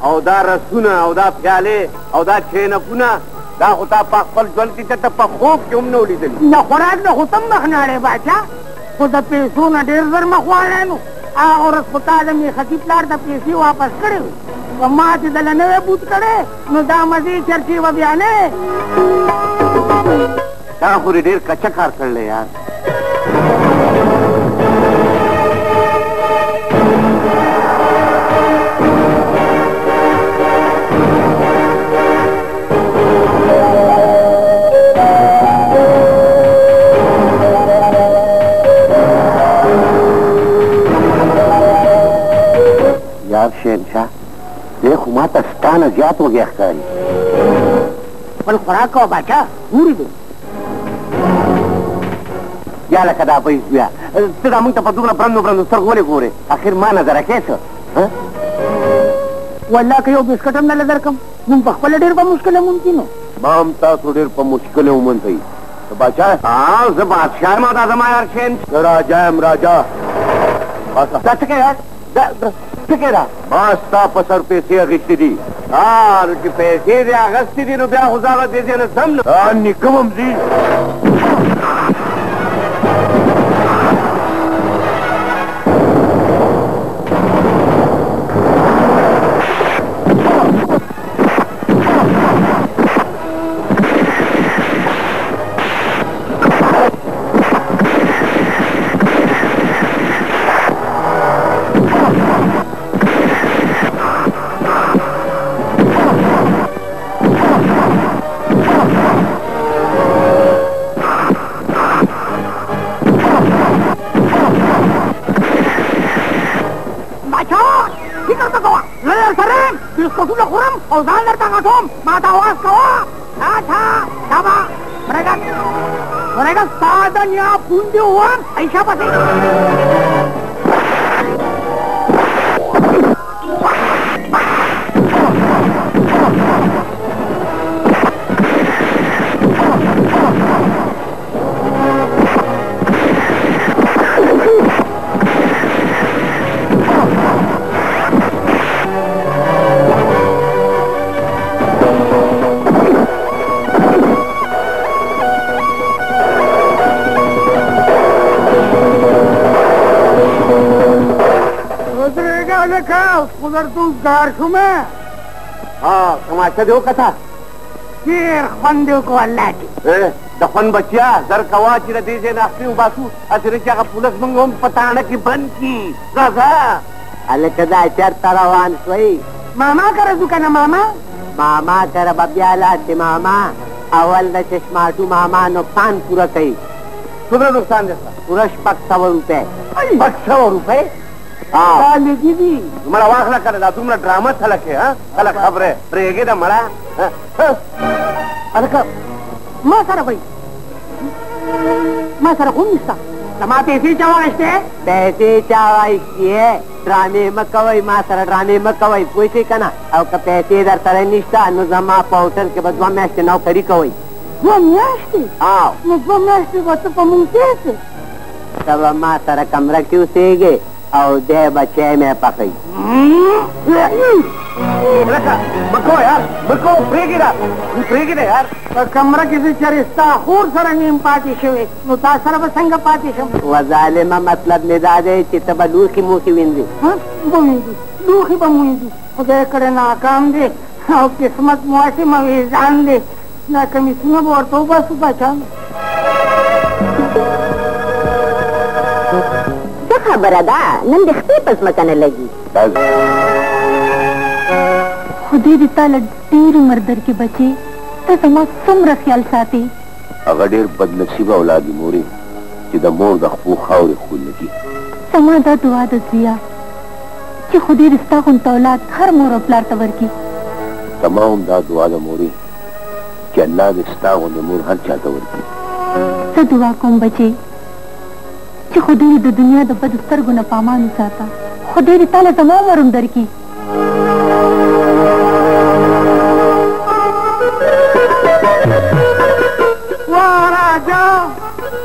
Speaker 1: औदा रसुना औदा प्याले औदा छेन पुना दा होता पाखल जलती त पखोब के उमने उली दली
Speaker 6: न खुराक न हुतम मखनाड़े बाचा खुद पैसों न डेढ़ दर मखवाड़े नु आ और खुदा में खतीब लाड़ द पैसे वापस करे वम्मा ते दलने वे बूत करे न दा मजी चर्ची व बयाने
Speaker 1: दा पूरी देर कचकार कर ले यार शहनशाह देखो माता स्टाना ज्यादा हो गया ख्याल
Speaker 4: बल खुराक का बाचा पूरी दो
Speaker 1: या लकदा पैसा तेरा मुंह तपदूरा ब्रंदो ब्रंदो सरगोले गोरे आखिर मा नजर कैसे
Speaker 4: वल्ला के यो बिस्कट हम नजर कम मुम पखपले डेर पर मुश्किल है मुमकिन हो
Speaker 1: मामता थोड़े पर मुश्किल है उमन थई तो बादशाह हां से बादशाह माता जमा यार शेन राजा राजा सच के यार सकेरा मास्ता पसर पैसे अगस्ती दी हां के पैसे दे अगस्ती दी नो ब्याह हुजावा दे दे न समन हां निकमम जी
Speaker 6: Ozan tertanggatom, mata awas kawa, acha, coba, mereka sadarnya pundi uang, Aisyah pasti. उधर तू गारशु में
Speaker 1: हाँ तमाशा दो कथा
Speaker 6: फिर खंदे को अल्लाह की
Speaker 1: दफन बचिया जर कवा चिर दे जे नास्ती बासु अजरे क्या का पुलिस मंगोम पताना की बन की राजा
Speaker 4: अले कदा चार तरवान सोई
Speaker 6: मामा कर दुकान
Speaker 4: मामा कर बब्याला से मामा अवल न चश्माटू मामा नो पान पूरा कई
Speaker 1: तुम्हें नुकसान जैसा
Speaker 4: पुरश ₹100
Speaker 1: ₹100 हाँ दीदी तुम्हारा वाखला करेला तुमने ड्रामा थलके हाँ थलक खबरे रेगे ना मरा
Speaker 6: अरे का माँ सारा भाई माँ सारा कौन इसका तमा पैसे
Speaker 4: चावाइस्ते है ड्रामे में कवई माँ सारा ड्रामे में कवई पैसे कना अब का पैसे इधर तरह निष्ठा अनुजमा पाउडर के बदवा में से नौकरी कवई
Speaker 6: वो मियास्ती
Speaker 4: हाँ
Speaker 6: वो मियास्ती वो तो पमुंगे से
Speaker 4: तब माँ सारा कमरा क्यों सेगे और दे बच्चे में पकई
Speaker 1: बको यार बको प्रेगी यार
Speaker 6: कमरा किसी चरिस्ता खूर सरंगीम पार्टी शवे मुतासर बसंग पार्टी शव
Speaker 4: वजालिमा मतलब निदादे चितबा लूखी मुखी विंदी
Speaker 6: हां बमुंदी लूखी बमुंदी खुदा करे नाकाम दे और किस्मत मुआशी में जान दे ना कमी सुनो और तो बस बचा
Speaker 7: खबर अदा नन दिखती पस मकाने लगी
Speaker 5: खुदी रिता लड्डीर मर्दर के बचे तो समा सुमर ख्याल साथी
Speaker 1: अगर डेर बदनसीबा औलादी मोरे जिदा मोर दा खू खावर खुल लगी
Speaker 5: समा दा दुआ दजिया कि खुदी रिश्ता खुन तौलाद हर मोर अपलार तवर की
Speaker 1: तमाम दा दुआ दा मोरे कि अल्लाह रिश्ता खुन मोर हर चा तवर की
Speaker 5: तो दुआ कोम बचे कि खुदी द दुनिया द बदस्तर गुना पामान साता खुदी ताला तमाम और उमदर की
Speaker 6: वाह राजा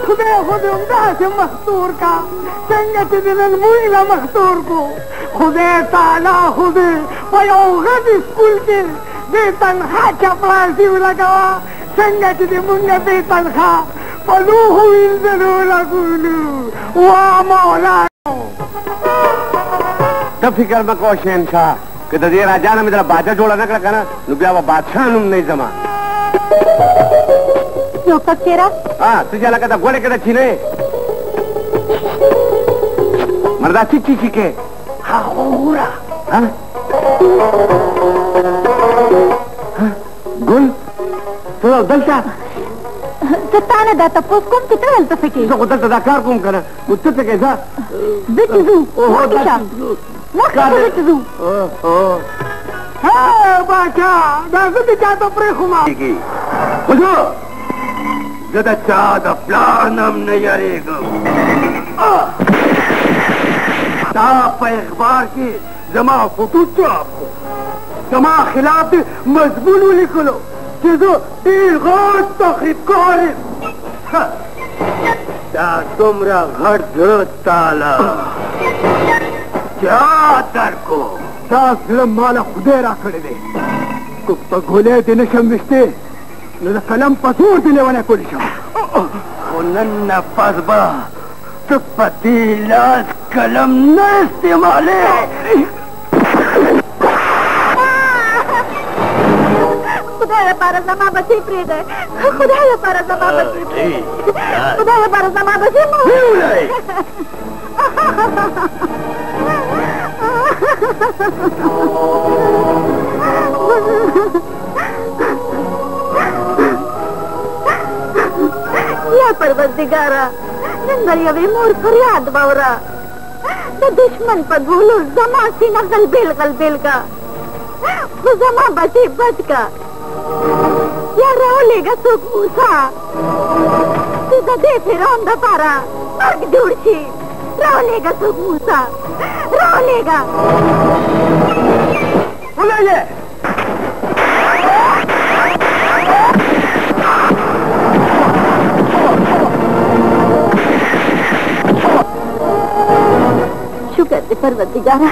Speaker 6: खुदे खुद उमदा से मखतूर का संगत दिन मुइला मखतूर को खुदे ताला खुदे वयोगत स्कूल के बेतनखा चपला सी लगा संगत दिन मुन्ने बेतनखा पलूहु इंजरू लगुलू वाह मौला
Speaker 1: तब फिकर में को शहनशाह कि दे राजा ने मेरा बाजा जोड़ा ना कर ना नुबिया वो बादशाह नुम नहीं जमा
Speaker 5: क्यों ककेरा
Speaker 1: हाँ तुझे लगा था गोले के छीने मर्दा चिच्ची चिके
Speaker 6: हाँ होरा
Speaker 1: हाँ गुल तो दलता
Speaker 5: सत्ताना दाता पोस्कुम कितना हलता सके
Speaker 1: तो दलता दाकार कुम करना उत्तर से कैसा
Speaker 5: बिचू
Speaker 1: ओहो
Speaker 6: बाचा दाखल चाहतो प्रेखुमा
Speaker 1: जदा चाद प्लानम नहीं अरेगा ताप अखबार की जमा फोटो तो आपको जमा खिलाफ मजबून लिख लो चीजों तकरीब तुमरा घर ताला क्या दर को माला खुदेरा खड़े दे कुप्पा घोले दिन शमिश्ते कलम पसूर दिले वाले को पसबा तो पतीलास कलम न इस्तेमाले
Speaker 5: खुदाया पारा जमा बची प्रेद है खुदाया पारा जमा बची खुदाया पारा जमा बची या परवरदिगारा नंदरिया वे मोर फरियाद बावरा तो दुश्मन पर भूलो जमा सी न गलबेल का वो जमा बचे बच का या रो लेगा सुख मूसा सीधा दे फिर औंधा पारा मर्ग ढूंढी रो लेगा सुख मूसा रो लेगा
Speaker 1: बुलाइए
Speaker 5: शुक्र है परवरदिगारा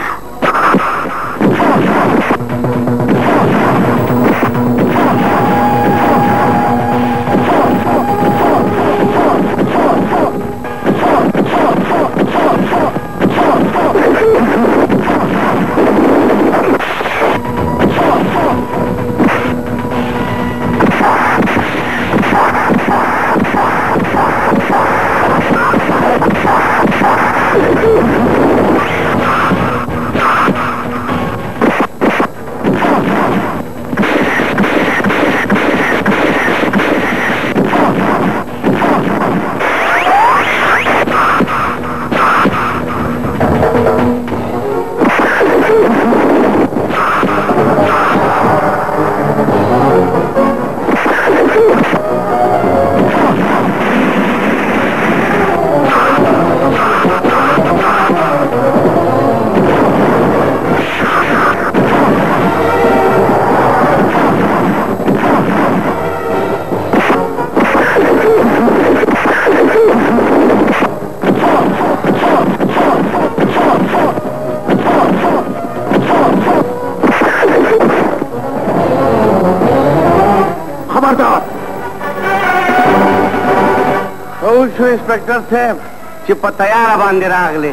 Speaker 1: इंस्पेक्टर साहब चिप तैयार बांधे रागले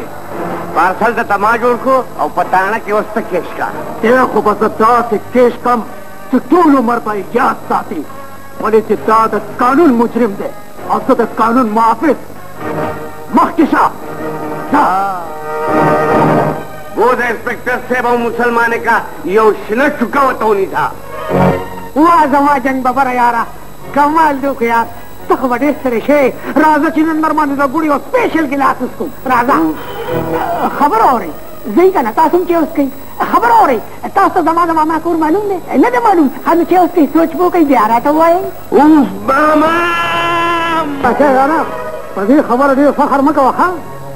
Speaker 1: पार्सल तो तमाजोड़ को और पताना के वस्त केश का
Speaker 6: तेरा को बसता से केश कम तो तू मर पाई याद साथी बोले चित्ता कानून मुजरिम दे और तो कानून मुआफिज मखकिशा
Speaker 1: वो इंस्पेक्टर साहब और मुसलमान का ये उष्ण चुका हुआ तो नहीं था
Speaker 6: हुआ जमा जंग बबर यारा कमाल दुख यार तखवड़े सरेशे राजा चिनन मरमान गुड़ी और स्पेशल गिलास उसको राजा खबर हो रही जही का ना तासुम चे उसकी खबर हो रही तास तो जमा जमा माकूर मालूम है न दे मालूम हम चे उसकी सोच वो कहीं भी आ रहा था हुआ है
Speaker 1: उस मामा
Speaker 6: अच्छा यारा पदी खबर दे फखर मका वखा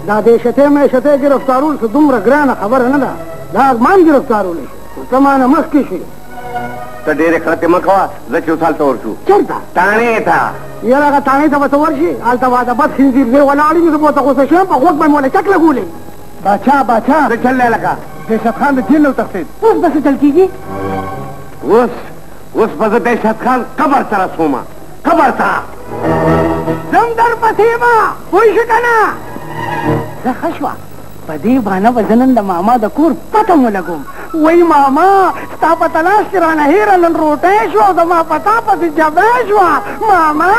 Speaker 6: दा देशते में शते गिरफ्तारुल से दुम रगराना खबर है ना दा मान गिरफ्तारुल जमाना मस्किशी
Speaker 1: तो डेरे खड़ते मखवा जच्चू साल तो औरचू
Speaker 6: चलता
Speaker 1: ताने था
Speaker 6: ये लगा ताने था बस वर्षी आलता वादा बस हिंदी दे वाला आड़ी में बहुत कुछ है पर वक्त में मोले चक लगूले बाचा
Speaker 1: चलने लगा
Speaker 6: देशत खान जेल लो तक उस बस चल कीजिए
Speaker 1: उस बस देशत खान कबर तरह सोमा कबर था
Speaker 6: जमदर पसीमा कोई शिकना खशवा पदी बाना वजनंद मामा दकूर पतम लगूम वही मामा स्ताप तलाश किराना हीरन रोटेश्वा दमा पता पति जबेश्वा मामा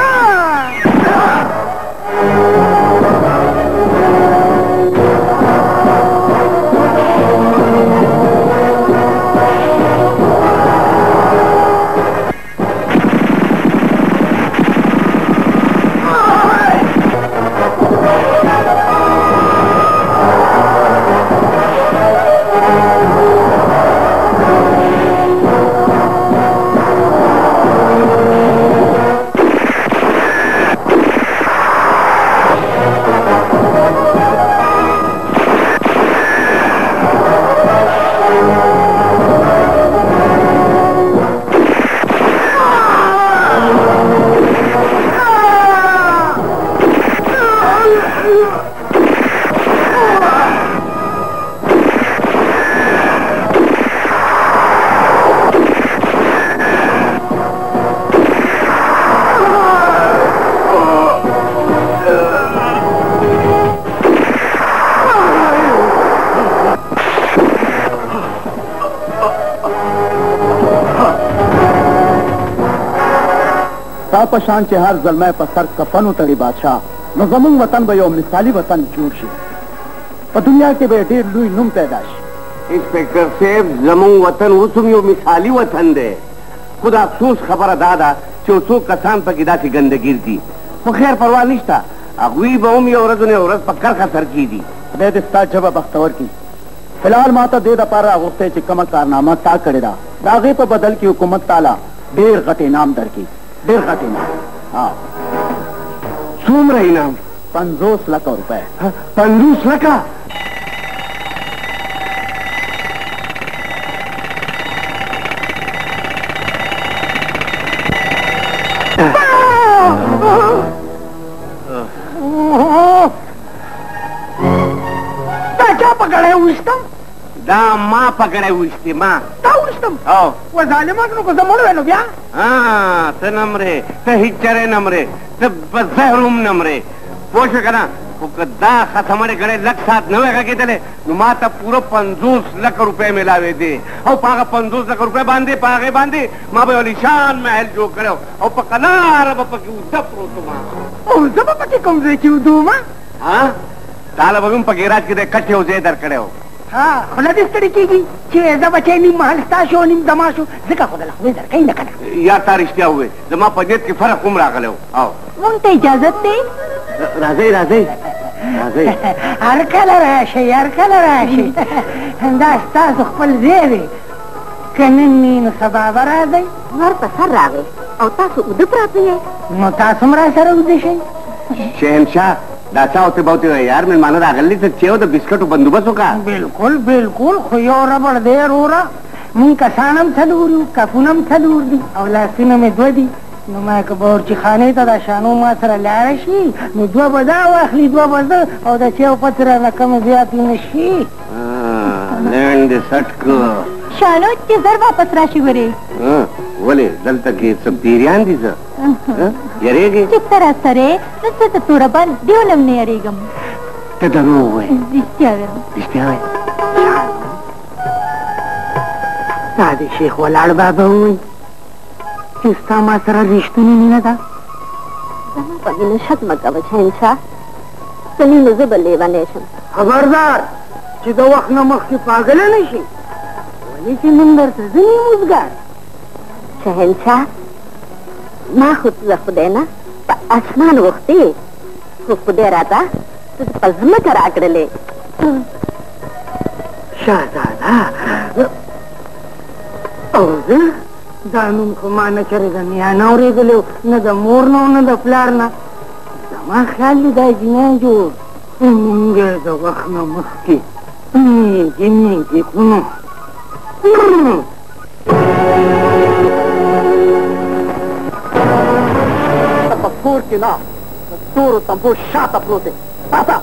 Speaker 2: ستا پشان چې هر ظلمه په سر کفن وتړي بادشاه نو زمونږ وطن به یو مثالي وطن جوړ شي په دنیا کې به ډېر لوی نوم پیدا شي
Speaker 1: انسپیکټر صاحب زمونږ وطن اوس هم یو مثالي وطن دی خو د افسوس خبره دا ده چې یو څو کسان پکې داسې ګندګیر دي خو خیر پروا نشته هغوی به هم یو ورځ نه ورځ په کرښه سر کېږي
Speaker 2: خدای دې ستا ژبه بختور کړي فلحال ما ته دې دپاره غوښتی چې کومه کارنامه تا کړې ده د هغې په بدل کې حکومت تعالی ډېر غټ انعام درکړي ډېر غټ انعام
Speaker 1: څومره انعام
Speaker 2: 50 لکه روپۍ
Speaker 1: 50 لکه
Speaker 6: پکړی وشتم
Speaker 1: دا ما پکړی وشتې ما
Speaker 6: تا وشتم
Speaker 1: او
Speaker 6: و ظالمان نو که زه مړ وی نو بیا
Speaker 1: ته نه مرې ته هېڅ چرې نه مرې ته په زهر هم نه مرې پوه شوې که نه خو که دا ختمړې کړی لږ ساعت نه وی غږېدلی نو ما ته پوره 50 لکه روپۍ میلاوېدې او په هغه 50 لکه روپۍ باندې په هغې باندې ما به یو لیشان محل جوړ کړی او په قلاره به پکې اوده پروت وم
Speaker 6: او زه به پکې کوم ځای کې ودوم
Speaker 1: تاله به هم په ګیراج کې د کټ یو ځای در کړی و
Speaker 6: خو نه دې ستړي کېږي چې زه بچی نیم محل ستا شو نیم زما شو ځکه خو د له خدای درکوي نه که نه
Speaker 1: یا تا رښتیا ووې زما په نیت کې فرق هم راغلی و او
Speaker 5: مونږ ته اجازت دی
Speaker 1: راځئ راځئ راځئ
Speaker 6: هر کله راشئ هر کله راشئ دا ستاسو خپل ځای دی که نن نه نو سبا به راځئ
Speaker 7: نور په سر راغی او تاسو اوده پراته یې
Speaker 6: نو تاسو هم را سره اوده شئ
Speaker 1: شهنشاه دا چا ورته به ورته وایي یار مېلمانه راغلي ته چې د بسکټو بندوبست وکړه
Speaker 6: بالکل بالکل خو یو ربړ دی وروره مونږ کسان هم څلور یو کفونه هم څلور دي او لاسونه مې 2 دي نو ما که باورچي خانې ته دا شانو ما سره لاړه شي نو 2 به دا واخلي 2 به زه او د چې یو پت رانه کمې زیاتې نه شي
Speaker 1: لنډ دې سټ کړه
Speaker 5: شانو چې زر واپس راشي ورې
Speaker 1: ولې دلته کې څه پیریان دي زه یریږې
Speaker 5: چې ته راسره نو زه د توره بند دیولم نه یریږم
Speaker 1: ته دروغ وایې
Speaker 5: رښتیا وایم
Speaker 1: رښتیا وایې
Speaker 6: دا د شیخ ولاړ بابا ووایي چې ستا ما سره رښتونې مینه ده
Speaker 7: زما په مینه شک مه کوه شهنشاه که نه نو زه به لیونی شم
Speaker 6: خبردار چې د وخت نه مخکې پاګله نه شي ولې چې نن درته زه نه یم اوزګار
Speaker 7: شهنشاه ما خو ته د خدای نه په اسمان غوښتې خو خدای راته ته په ځمکه راکړلې
Speaker 6: شهزاده او زه دا نوم خو ما نه چېرې د نیا نه اورېدلی و نه د مور نه نه د پلار نه زما خیال دی دا جنۍ جوړ خو مونږ یې د وخت نه مخکې میږي کونو
Speaker 2: په کور کې نه د تورو تمبو شاته پروت دی پاته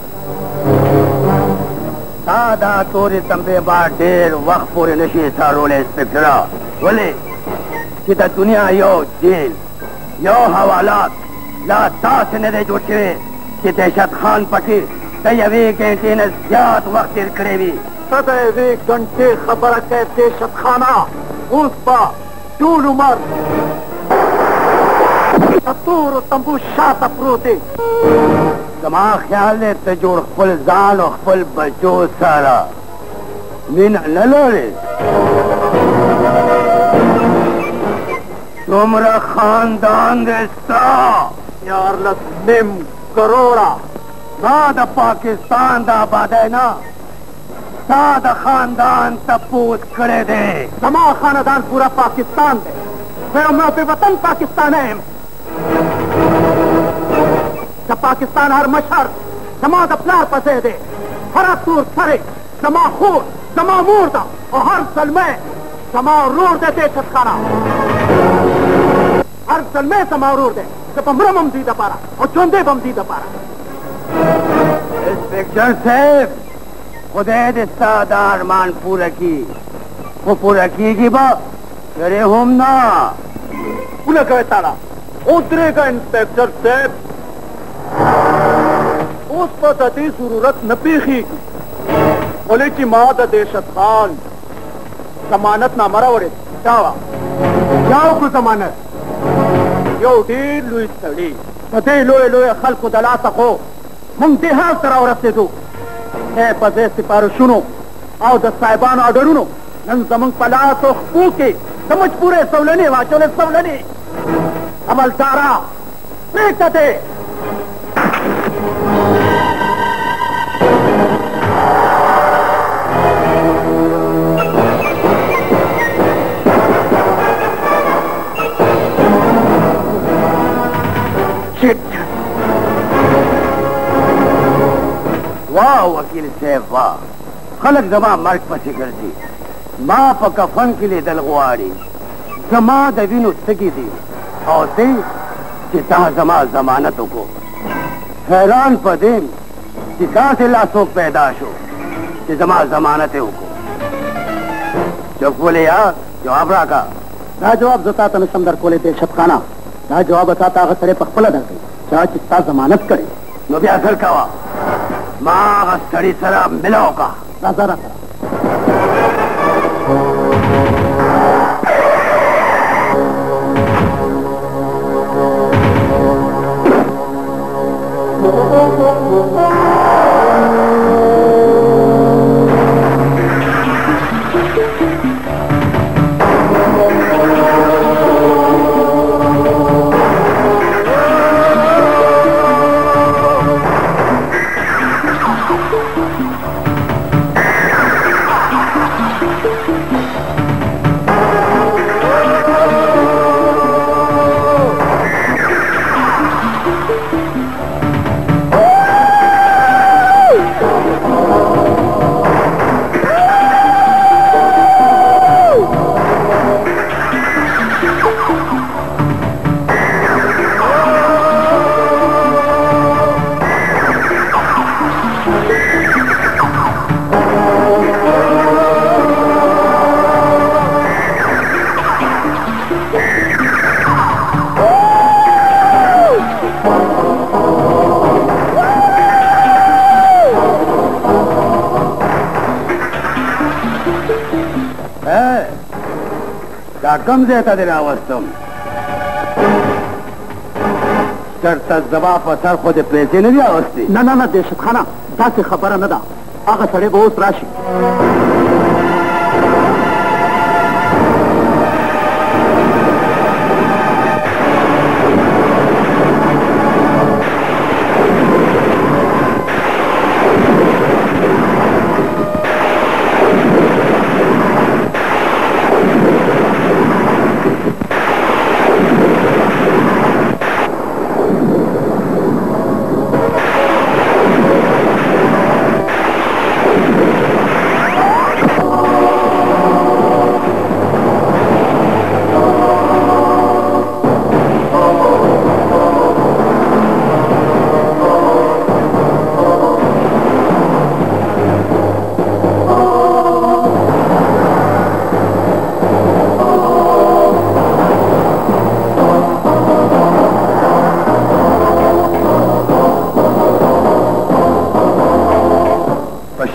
Speaker 2: دا تورې تمبې به ډېر وخت پورې نه شي څارلی انسپکټره ولې چې د دنیا یو جیل یو حوالات لا داسې نه دی جوړ شوی چې دهشت خان پکې د 1 ګنټې نه زیات وخت تېر کړی وي ته د 1 ګنټې خبره کوې دهشت خانه اوس به ټول عمر د تورو تمبو شاته پروت دی زما خیال دی ته جوړ خپل ځان او خپل بچو سره مینه نه لرې څومره خاندان دی ستا 14 کروڑه دا د پاکستان د آبادۍ نه ستا د خاندان تپوس کړی دی زما خاندان پورا پاکستان دی زه یو محب وطن پاکستانی یم د پاکستان هر مشر زما د پلار په ځای دی هره تور سرې زما خور زما مور ده او هر زلمی زما ورور دی دهشت خانه هر زلمی زما ورور دی زه به مرم هم دوی دپاره او ژوندی به هم دوی دپاره انسپکټر صاحب خدای دې ستا دا ارمان پوره کړي خو پوره کېږي به یارې هم نه پوره کوې تاړه ودرېږه انسپکټر صاحب اوس به د دې ضرورت نه پېښېږي ولې چې ما د دهشت خان ضمانت نامه راوړې دا وه یا وکړو ضمانت
Speaker 3: یو ډېر لوی سړي په دې لویو خلکو د لاسه خو موږ دې حال ته راورسېدو دی په دې سپارښتونو او د صاحبانو اډرونو نن زموږ په لاسو خپو کې د مجبورې سولنې واچولې سولنې عملداره پرېږده دې
Speaker 1: वाह वकील साहब वाह खलक जमा मर्ग पसी गर्दी माँ पर कफन के लिए दलगवाड़ी जमा दवीनु सगी दी और दे चिता जमा जमानतों को हैरान पदेम चिता से लाशों पैदाश हो कि जमा जमानतें को जब बोले यार जवाब रखा
Speaker 3: دا جواب زتا ته نشم درکولی دی شفقانه دا جواب تا ته هغه سړی په خپله درکوي چا چې ستا ضمانت کړی
Speaker 1: نو بیا اثر کوا ما هغه سړي سره ملاو کا
Speaker 3: راځه راسره
Speaker 1: कम देता दे अवस्थम चढ़ता जबा पसर खुद पैसे नहीं अवस्थी
Speaker 3: نه نه نه دیشت خانه داسې خبره نه ده هغه سړی به اوس راشي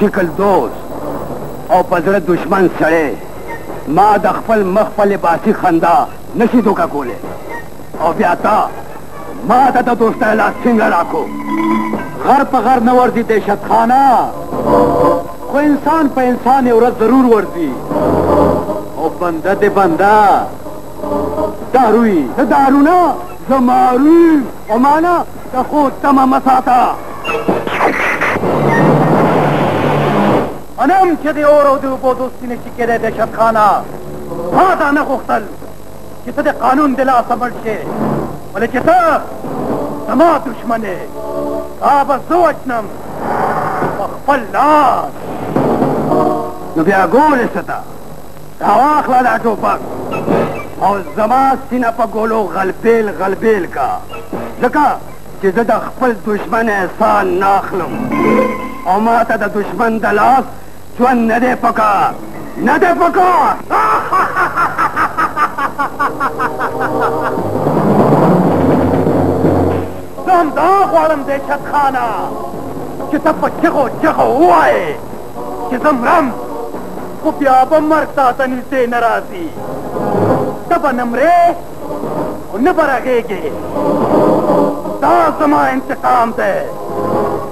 Speaker 1: شکل دوست او پزړه دشمن سړی ما د خپل مخ په لباسي خندا نشي دوکه کولی او بیا تا ما ته د دوستۍ لاس څنګه راکو
Speaker 3: غر په غر نه ورځي دیشت خانه خو انسان په انسان یو ورځ ضرور ورځي او بنده د بنده داروي
Speaker 1: دارو نه زماري او مانا د خود تمه مساته
Speaker 3: انم چې د اور او د اوبو دوستي نشي کېدی دیشت خانه ما دا نه غوښتل چې ته د قانون د لاسه مړ شې ولې چې ته زما دشمن یې تا به زه وچنم په خپل لاس
Speaker 1: نو بیا ګورې څه ته دا واخله دا ټوپک او زما سینه په ګولو غلبیل غلبیل کا ځکه چې زه د خپل دشمن احسان نه اخلم او ما ته د دشمن د لاس ژوند نه دی پکار نه دی پکار
Speaker 3: زه همدا غواړم دیشت خانه چې ته په چغو چغو ووایې چې زه مرم خو بیا به مرګ تا ته نږدې نه راځي ته به نه مرې न बरगेगी दा जमा इंतकाम दे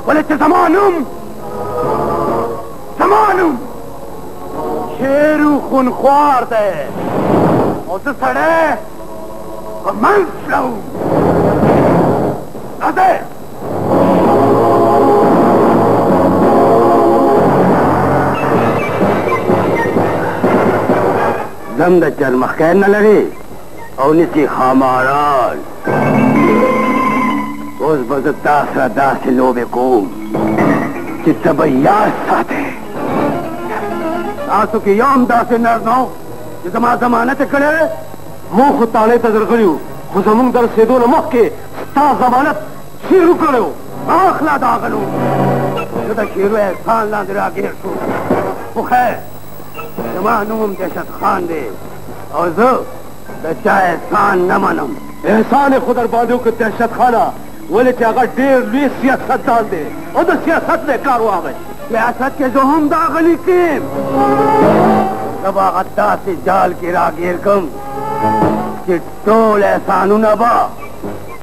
Speaker 3: बोले जमानुम शेरू खूनख्वार दे और सड़े और मंस लू अदे
Speaker 1: दम द चल मखैर न लगे और नीचे खामारान उस बजता सदा से लोबे को चित्तबैयास साथे आसु की याम दासे नरनो जिसमा जमानत करे मुंह खुताने तजर करियो खुजमुंग दर से दो नमक के ता जमानत शुरू करो आखला दागलो जदा शेरो एहसान ला दरा गेर सु बुखैर जमानुम दहशत खान दे और जो बच्चा एहसान न मनम एहसान खुदर बादो के दहशत खाना बोले कि अगर डेर ली सियासत डाल दे और तो सियासत में कारो आ गए सियासत के जो हम दागली के जब गद्दा से जाल की रागीर कम चिट्टोल एहसानु नबा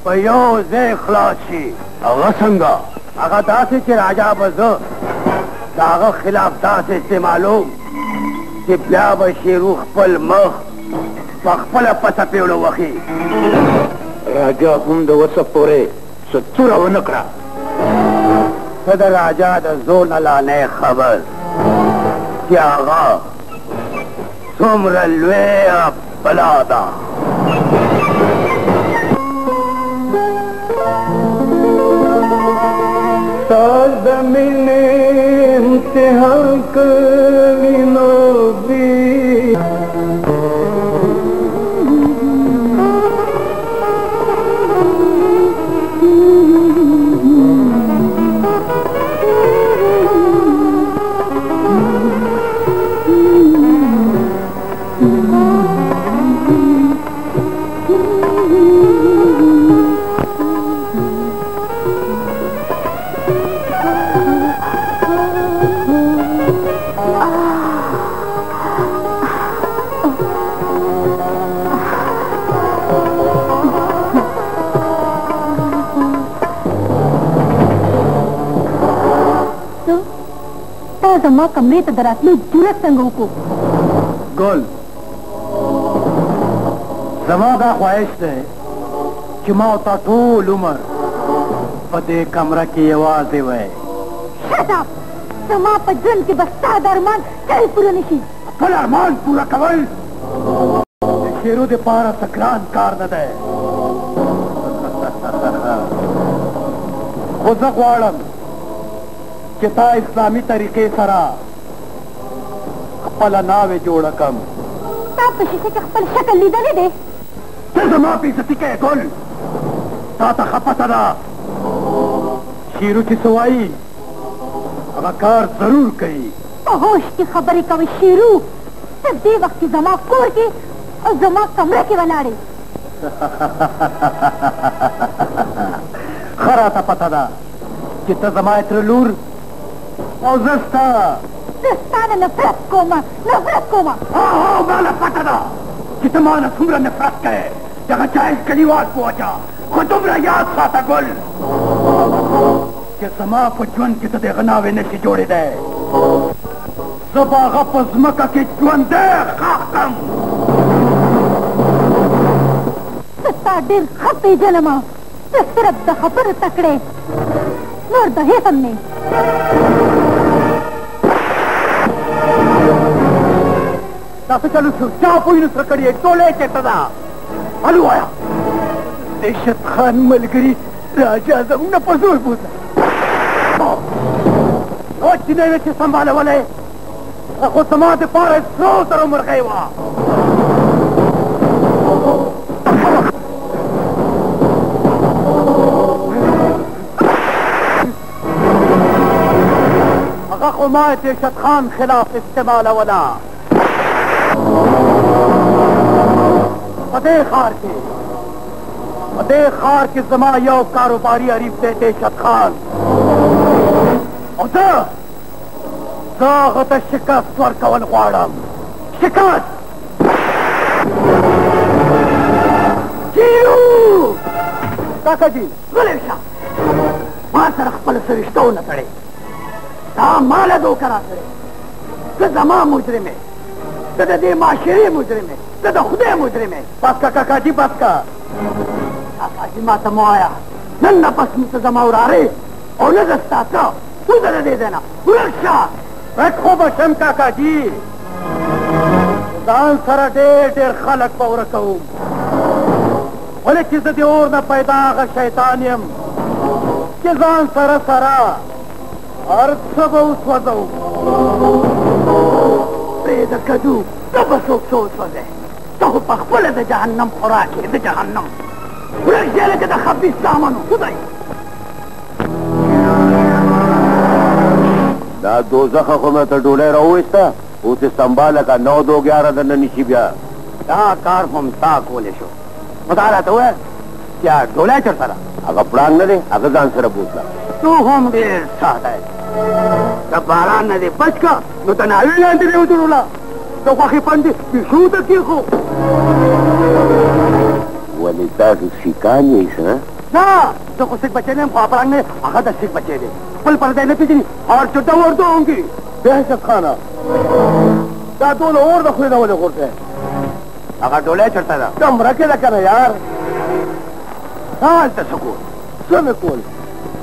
Speaker 1: पयो जे खलाशी अगसंगा अगर दासी के राजा बजो दाग खिलाफ दास इस्तेमालो कि ब्या बशीरू खपल मख पखपल पसा पेड़ो वखी राजा हम दो सपोरे सत्तुरा व नकरा सदर राजा द जोन लाने खबर क्या गा सुमरलवे बलादा साजमिने इम्तिहान कलिनो भी
Speaker 5: जमा कमरे तदरातली जरूरत संगों को
Speaker 3: गोल जमा का ख्वाहिश है कि मौता टूल उमर पदे कमरा की आवाज है
Speaker 5: शट अप जमा पजन के बस्ता दरमान कई पूरा निशी
Speaker 3: कल अरमान पूरा कवल शेरों दे पारा सकरान कार न दे खुजक वाड़म किता इस्लामी तरीके सरा खपला नावे जोड़कम
Speaker 5: ताप शीशे के खपल शक्ल लीदा ले दे
Speaker 3: जमा पी सके गोल ताता खपतरा शीरू की सवाई अगर जरूर कही
Speaker 5: होश की खबर का शीरू सिर्फ दे वक्त की जमा कोर के और जमा कमरे के बनाड़े
Speaker 3: खरा था पता था कितना जमा इत्रलूर और
Speaker 5: जस्ता नफरत कोमा
Speaker 3: हाँ माला पता था कितना सुमरा नफरत का है जगह चाहे कलीवाद पहुंचा खुद तुमरा याद साता गुल के समा को ज्वन की तो देखनावे ने की जोड़े दे सबागा पजमका के ज्वन दे खाकम
Speaker 5: सत्ता दिल खपे जलमा सिर्फ द खबर तकड़े नोर दहे हमने
Speaker 3: तासे चलो क्या कोई न सरकड़िए टोले के तदा अलू आया दहशत खान मलगरी राजा जमुना पजूर पूछा और जिन्हें में संभाले वाले खुद समाज पारे स्रोत और उम्र गए वहाँ अगर खुमाए दहशत खान खिलाफ इस्तेमाल वाला फतेह खार के जमा यो कारोबारी अरीफ थे दहशत खान और शिकस्त वर कवन ख्वाड़म शिकस्त काका जी बोले शाह मां सर खपल सरिश्तो न तड़े ता माल दो करा करे ते जमा मुजरिम है ते दे माशरे मुजरिम है ते खुदे मुजरिम है बस का काका जी बस का काका जी मां तमो आया नन नफस में जमा उड़ारे और न रस्ता का उधर दे देना सुरक्षा रखो बशम काका जी दान सरा डेर खलक पौर कहूं बोले किसी और न पैदा का शैतानियम कि जान सरा सरा और सब उस वजह प्रेद कदू सब सोच वजह तो पखपले दे जहन्नम खुराके दे जहन्नम ورجع لك ده خبيث سامنو خدای
Speaker 1: دا دوزخ خو مې ته ډولۍ راوویسته اوس یې سنباله که 9-2-11 دننه نیسي بیا
Speaker 3: دا کار هم تا کولی شو خو دا راته ووایه چې ډولۍ چېرته ده
Speaker 1: هغه پړانګ نه دی هغه ځان سره بوتله
Speaker 3: تو هم ډېر ساده یې که باران نه دې بچ که نو ته ناوې لاندې دې ودروله د غوښې پندې پیشو ته کېښو
Speaker 1: ولې تاسو سیکان یې ښه
Speaker 3: نه زه خو سیک بچی نه یم خو پړانګ نه هغه د سیک بچی دی خپل پردی نه پېژني اور چټه ورته هونګي
Speaker 2: دهشت خانه دا ټول اور د خولې نه ولې غورځی
Speaker 3: هغه ډولۍ چېرته ده
Speaker 2: کمره کې ده که نه یار
Speaker 3: هلته څه کول
Speaker 2: څه مې کول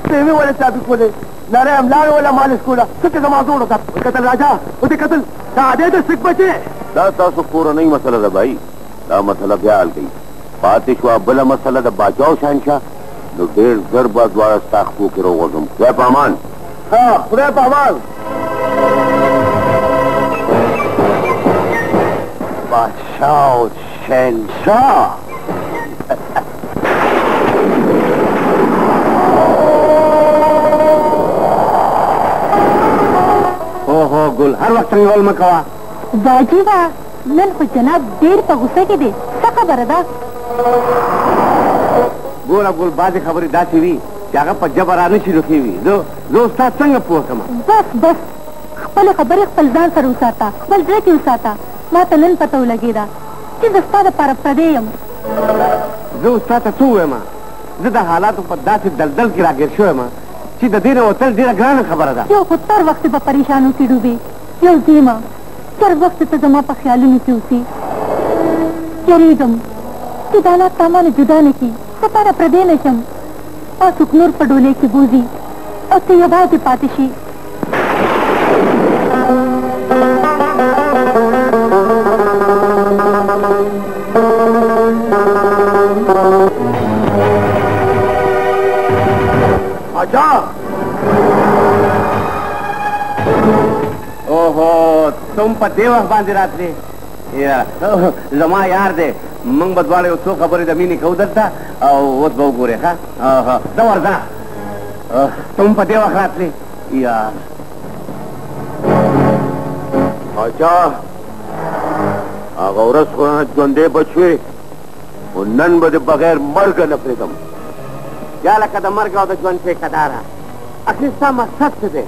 Speaker 2: سیمې ولې چابي کولې نری املاوې ولې مالش کوله څه چې زما زوړ وکړ
Speaker 3: وکتل راجا ودې کتل دا دی د سیک بچی
Speaker 1: دا تاسو کورنۍ مسله ده بھائی دا مسله بیا حل کوي پاتې شوه بله مسله د باچا او شهنشاه نو ډېر ژر به دواړه ستا خپو کې راوغورځم خدای په امان
Speaker 2: ها خدای په امان
Speaker 3: بادشاه او شهنشاه اوهو ګل هر وخت څنګه ول مه کوه
Speaker 5: واجبه نن خو جناب ډېر په غوسه کې دی څه خبره ده
Speaker 3: ګوره ګل بعضې خبرې داسې وي چې هغه په جبه را نشي روښې وي زه استاد څنګه پوه کړم
Speaker 5: بس خپلې خبرې خپل ځان سره وساته خپل زړه کې وساته ما ته نن پته ولګېده چې زه ستا دپاره پردی یم
Speaker 3: زه استاد ته څه ووایم زه د حالاتو په داسې دلدل کې راګیر شوی یم چې د دې نه وتل ډېره ګرانه خبره ده
Speaker 5: یو خو تر وخت په پریشانو کې ډوبې یو دیمه تر وخت ته زما په خیالونو کې اوسې یریږم چې دا حالات تا مانه جدا نه کړي زه تا نه پردی نه شم او څوک نور په ډولۍ کې بوځي او ته یوازې پاتې شي
Speaker 3: اچھا اوہو تم په دې وخت باندې راتلې زما یار دی موږ به دواړه یو څو خبرې د مینې کوو دلته او اوس به وګورې ښه ته ورځه تم په دې وخت راتلې یار
Speaker 1: باچا هغه ورځ خو ژوندی بچ شوې خو نن به د بغیر مرګه نه پرېږدم
Speaker 3: یا لکه د مرګ او د ژوند ټیکهداره اخر ستا مقصد څه دی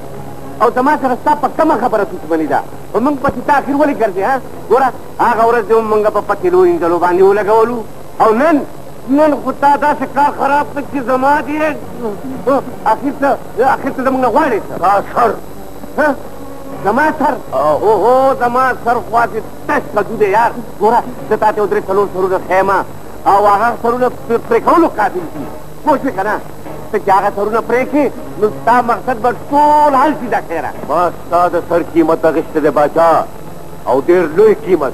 Speaker 3: او زما سره ستا په کومه خبره دښمني ده خو موږ پسې تا اخر ولې ګرځې ها ګوره هغه ورځ دې موږ په پتیلو انجلو باندې ولګولو او نن خو تا داسې کار خراب کړ چې زما دې اخر ته زموږ نه غواړې
Speaker 1: دا سر
Speaker 3: زما سر اوهو زما سر خوا دې تش کدو دی یار ګوره زه تا ته یو 3-4 سرونه ښیم او هغه سرونه پرې کولو قابل دي پوه شوې که نه ته چې هغه سرونه پرېږدې نو ستا مقصد به ټول حل شي دا خیره
Speaker 1: ما ستا د سر قیمت اخیستی دی باچا او ډېر لوی قیمت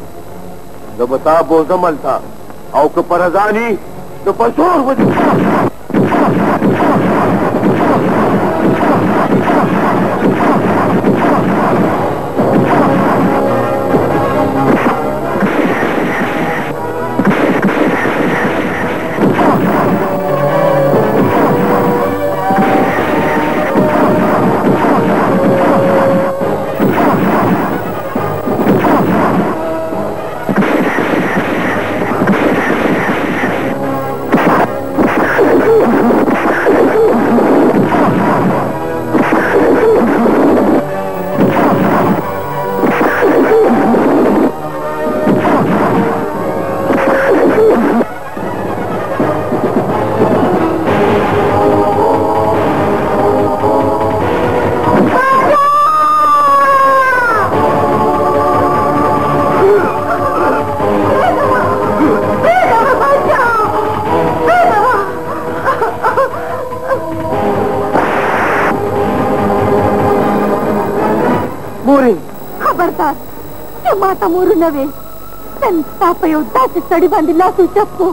Speaker 1: زه به تا بوځم هلته او که په رضا ني نو په زور به دې
Speaker 5: मोरू नवे नन स्ता पे यौ दासी सड़ी बांधी लासू चक्को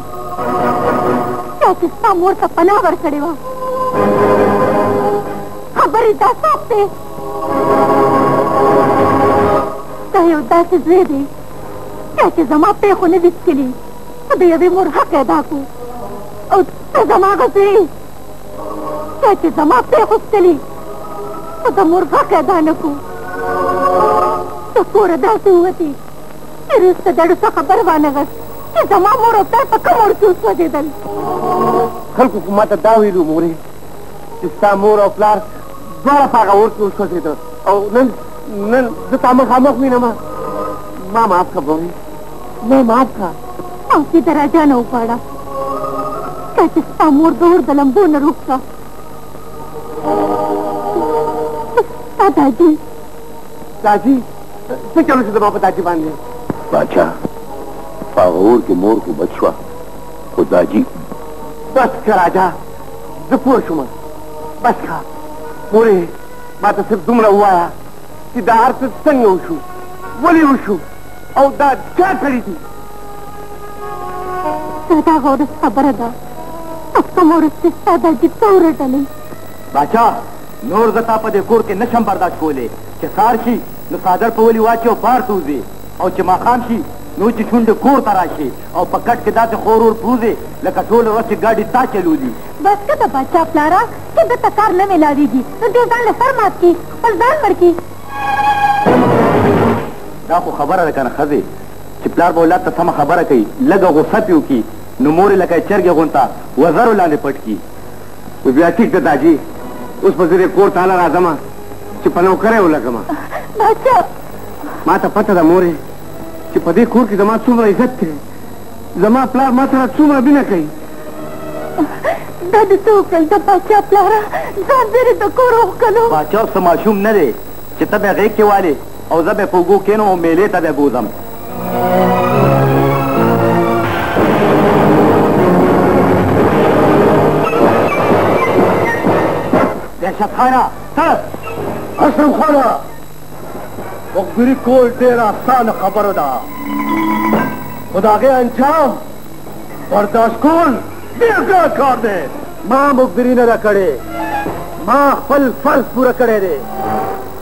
Speaker 5: क्या स्ता मोर का पनावर कड़े वा खबरी दा सोपते कहे दासी जुए दे क्या जमा पे होने बिस्किली अबे अबे मोर हक है दाकू और तो जमा गई क्या जमा पे खुशली तो मोर हक है दानकू तो पूरा दासी हुआ थी फिर उससे डर सा खबर वानगस कि जमा मोर होता है पक्का मोर की उसको दे दल
Speaker 1: कल को माता दावी लू मोरे इसका मोर और प्लार द्वारा पागा और की उसको दे दो और नन नन जो तामक खामक भी ना माँ माफ का बोली मैं माफ का
Speaker 5: आपकी तरह जाना उपाड़ा क्या मोर दौड़ दलम्बो न रुकता दादी
Speaker 1: दादी से चलो से दबा दादी बांध ले
Speaker 2: बादशाह पागौर के मोर को बचवा को दाजी
Speaker 1: बस कर आजा जपूर शुमा बस खा मोरे माता सिर्फ दुमरा हुआ है कि दार से संग उशू बोली उशू और दा क्या करी थी
Speaker 5: सदा गौर खबर दा अब कमोर से सदा जितना उरटले
Speaker 3: बादशाह नोर जता पदे कोर के नशम बर्दाश्त कोले के सारशी न सादर पवली वाचे बार तूजे और चमा खामशी नोची छुंड कोर तराशे और पकड़ के दाते खोर और पूजे लका टोल रस गाड़ी ता चलूली
Speaker 5: बस का बच्चा प्लारा के बे तकार न मिलावीगी तो देवदान ने फरमात की और दान मर की
Speaker 3: ना को खबर है kana खजे चिपलार बोला त सम खबर है कई लगा गुस्सा पियो की नमोरे लका चरगे गुंता वजरो लाने पटकी
Speaker 1: वो ब्यासी के दाजी उस पजरे कोर ताला राजमा चिपनो करे वो लगमा
Speaker 5: बच्चा
Speaker 1: माता पता दा मोरे कि पदे कोर की जमा सुमरा इज्जत थे जमा प्लार माता सुमरा बिना कही
Speaker 5: दद तो कल दा बच्चा प्लारा जान तो कोरो कलो
Speaker 3: बादशाह समाशुम न रे चितबे गए के वाले और जबे पोगो केनो मेले तबे गोदम दहशत खाना
Speaker 2: असम खाना मुखबिरी कोल तेरा सान खबर दा खुदा के अंजाम बर्दाश्त कोल दिलगा कर दे मां मुखबिरी न करे मां फल फर्ज पूरा करे रे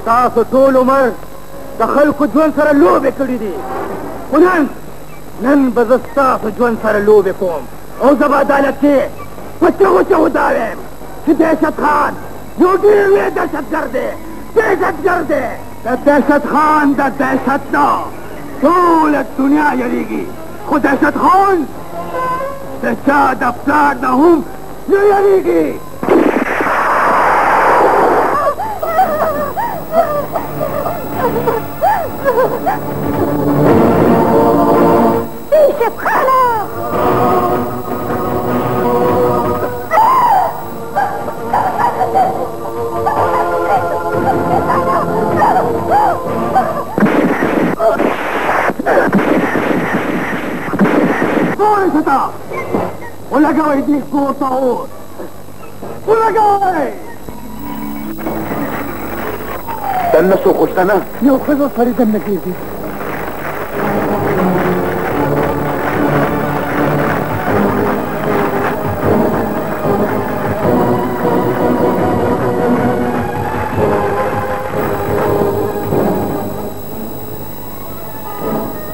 Speaker 2: तास टोल उमर दखल को जुन सर लोबे कड़ी दी उनन नन बजस्ता जुन सर लोबे कोम और जब अदालत के कुछ दावे कि दहशत खान यूटी हुए दहशत गर्द है दहशत खान दा दहशत ना طول दुनिया यरीगी खुद दहशत खान दहशत अफसार ना हम यरीगी
Speaker 5: दहशत खाना
Speaker 2: वो लगा हुआ इतनी कोता और वो लगा हुआ है तन्ना सो खुशता ना ये खुद वो सारी तन्ना की थी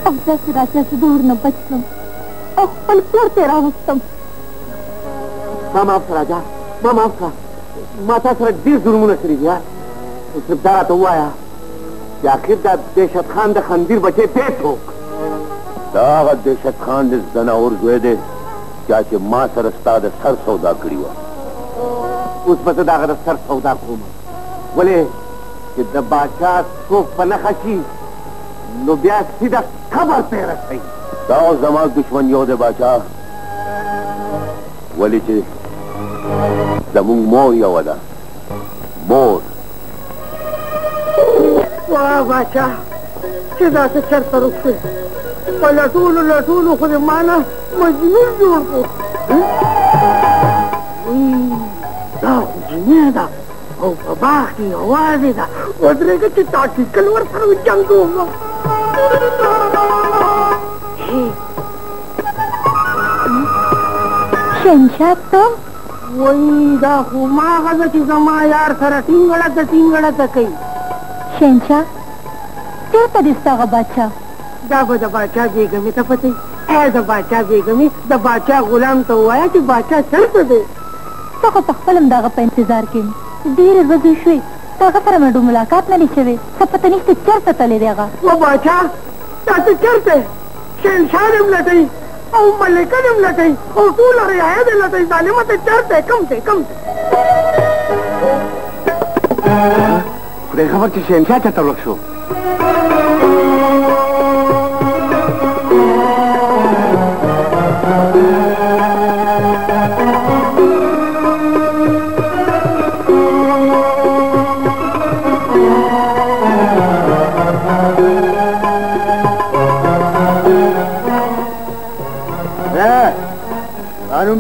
Speaker 5: अब दस राजा से दूर न बचतम और पल पर तेरा हुक्म
Speaker 1: माँ माफ का राजा माँ माफ का माता सर दिल जुर्म न करी गया उसने दारा तो हुआ आया कि आखिर दा दहशत खान दा खंदीर बचे पेट ठोक
Speaker 2: दागत दहशत खान ने जना और जुए दे क्या कि माँ सरस्ता दे सर सौदा करी हुआ
Speaker 1: उस पर दागत सर सौदा को बोले कि द बादशाह को पनखशी नो ब्या सीधा खबर पे रखी
Speaker 2: दाव जमा दुश्मन योदे बादशाह वली चे जमुंग मोर या वाला मोर
Speaker 6: वाह बादशाह सीधा से चर पर उठे लटूल खुद माना मजनून जोड़ को दा और बाकी आवाज दा उधर के चिट्टा की कलवर पर जंग होगा
Speaker 5: शहनशाह तो
Speaker 6: वही दा हुमा की जमा यार सर टिंगड़ा कई
Speaker 5: शहनशाह क्या परिस्ता का बादशाह
Speaker 6: दा बादशाह बेगमी तो पते है दा बादशाह बेगमी दा बादशाह गुलाम तो हुआ कि बादशाह चल दे
Speaker 5: तो पखपलम दागा पे इंतजार के देर वजू शुई तागा पर मैं मुलाकात नहीं चवे सब पता नहीं तो चल पता ले देगा
Speaker 6: वो बादशाह ताते चलते शहनशाह ने लटई और मलिका ने लटई और तू लड़े आया दे लटई जालिम ते चलते कम से
Speaker 1: खुदे खबर की शहनशाह चतर लक्षो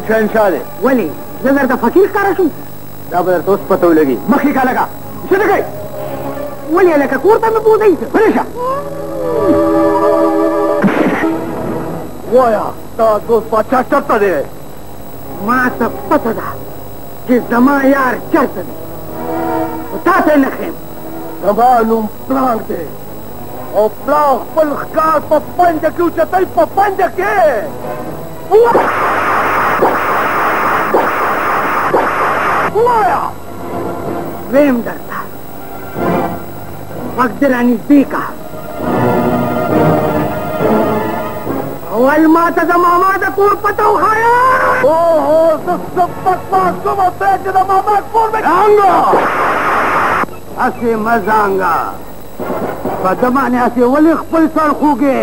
Speaker 1: शहनशाह दे
Speaker 6: वली नजर का फकीर का रशू
Speaker 1: दाबर दोस्त पतो लगी मक्खी का लगा इसे गई
Speaker 6: वली लगा कोर्टा में पूछ ही हमेशा
Speaker 1: वो या ता दोस्त बादशाह चढ़ता दे
Speaker 6: मां सब पता था कि जमा यार चढ़ता दे ताते नखे
Speaker 1: जमानुम प्लांग दे और प्लांग पलखकार पपंज क्यों चतई पपंज के
Speaker 6: वेम डरता वक्तरानी देखा अवल माता का मामा का कोर पता उठाया
Speaker 1: ओहो सब बकवास को मत जदा मामा कोर में आऊंगा
Speaker 6: असे मजांगा बदमाने असे वली खपल सर खूगे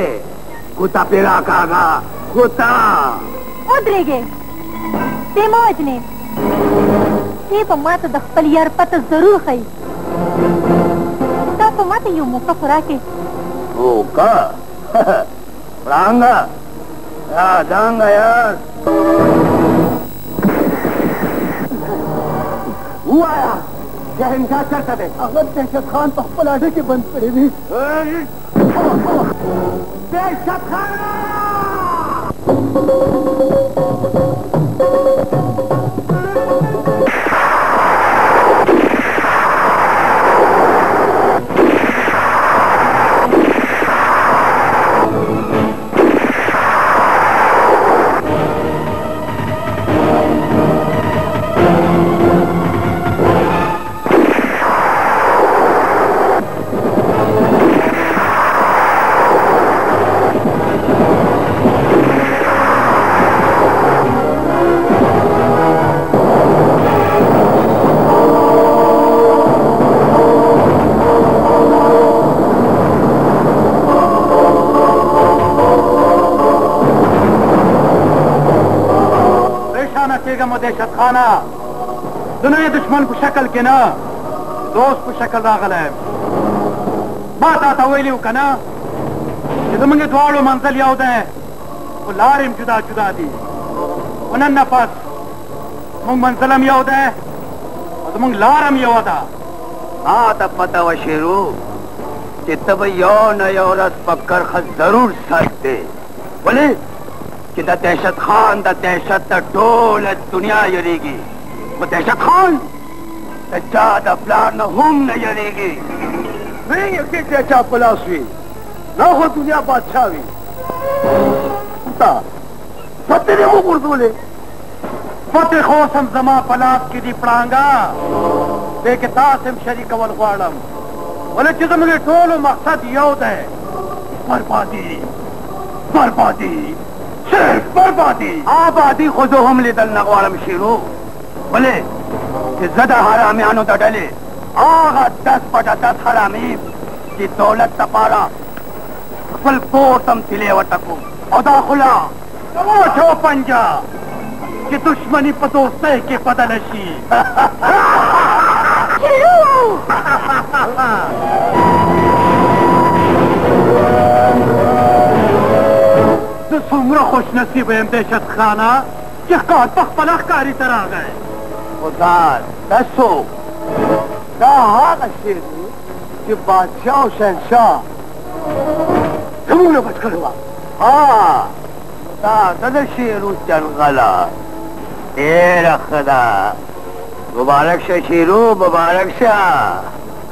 Speaker 6: कुत्ता पेरा कागा कुत्ता
Speaker 5: उधरेगे ते मौजने ये पमात दखपल यार पता जरूर खई ता पमात यू मुका फराके
Speaker 1: ओका रांगा या दांगा यार हुआ या शहनशाह चढ़ता दे
Speaker 6: अगर दहशत खान पखपल आटे के बंद पड़े भी
Speaker 1: दहशत खान दहशत खाना दुनिया दुश्मन को शक्ल के ना दोस्त को शक्ल रागल है बात आता वही का ना मंगे द्वाड़ो मंजिल याद है वो लारिम जुदा जुदा दी उन्हें नफस मुंग मंजिलम याद है और मुंग लारम याद हाँ तब पता व शेरू कि तब यो न औरत पक्कर खत जरूर सकते बोले कि दहशत खान दहशत डोल दुनिया यरेगी वो दहशत खान ज्यादा प्लान न हम न यरेगी नहीं यकी जैसा पलास हुई न हो दुनिया बादशाह हुई सत्य ने वो उर्दू ले फतेह खोसम जमा पलास की दी पड़ांगा देखे तासिम शरीक अवल ग्वाड़म बोले चीजों मुझे टोलो मकसद याद है बर्बादी बर्बादी सिर्फ बर्बादी आबादी खुदो हम ले दल नगवारम शीरो बोले कि ज़दा हरामियानो दा डले आगा 10/10 हरामी की दौलत तपारा फल पोतम तिलेवटको औदा खुला छो पंजा कि दुश्मनी पदोस्ते के पदलशी सुमरा खुश नसीब है दहशत खाना कि पलख कारी तरह गए उदार दसो कि बादशाह और शहनशाह तुमने बचकर हुआ हाँ शेरू जंगला तेरा खुदा मुबारक शाह शेरू, मुबारक शाह।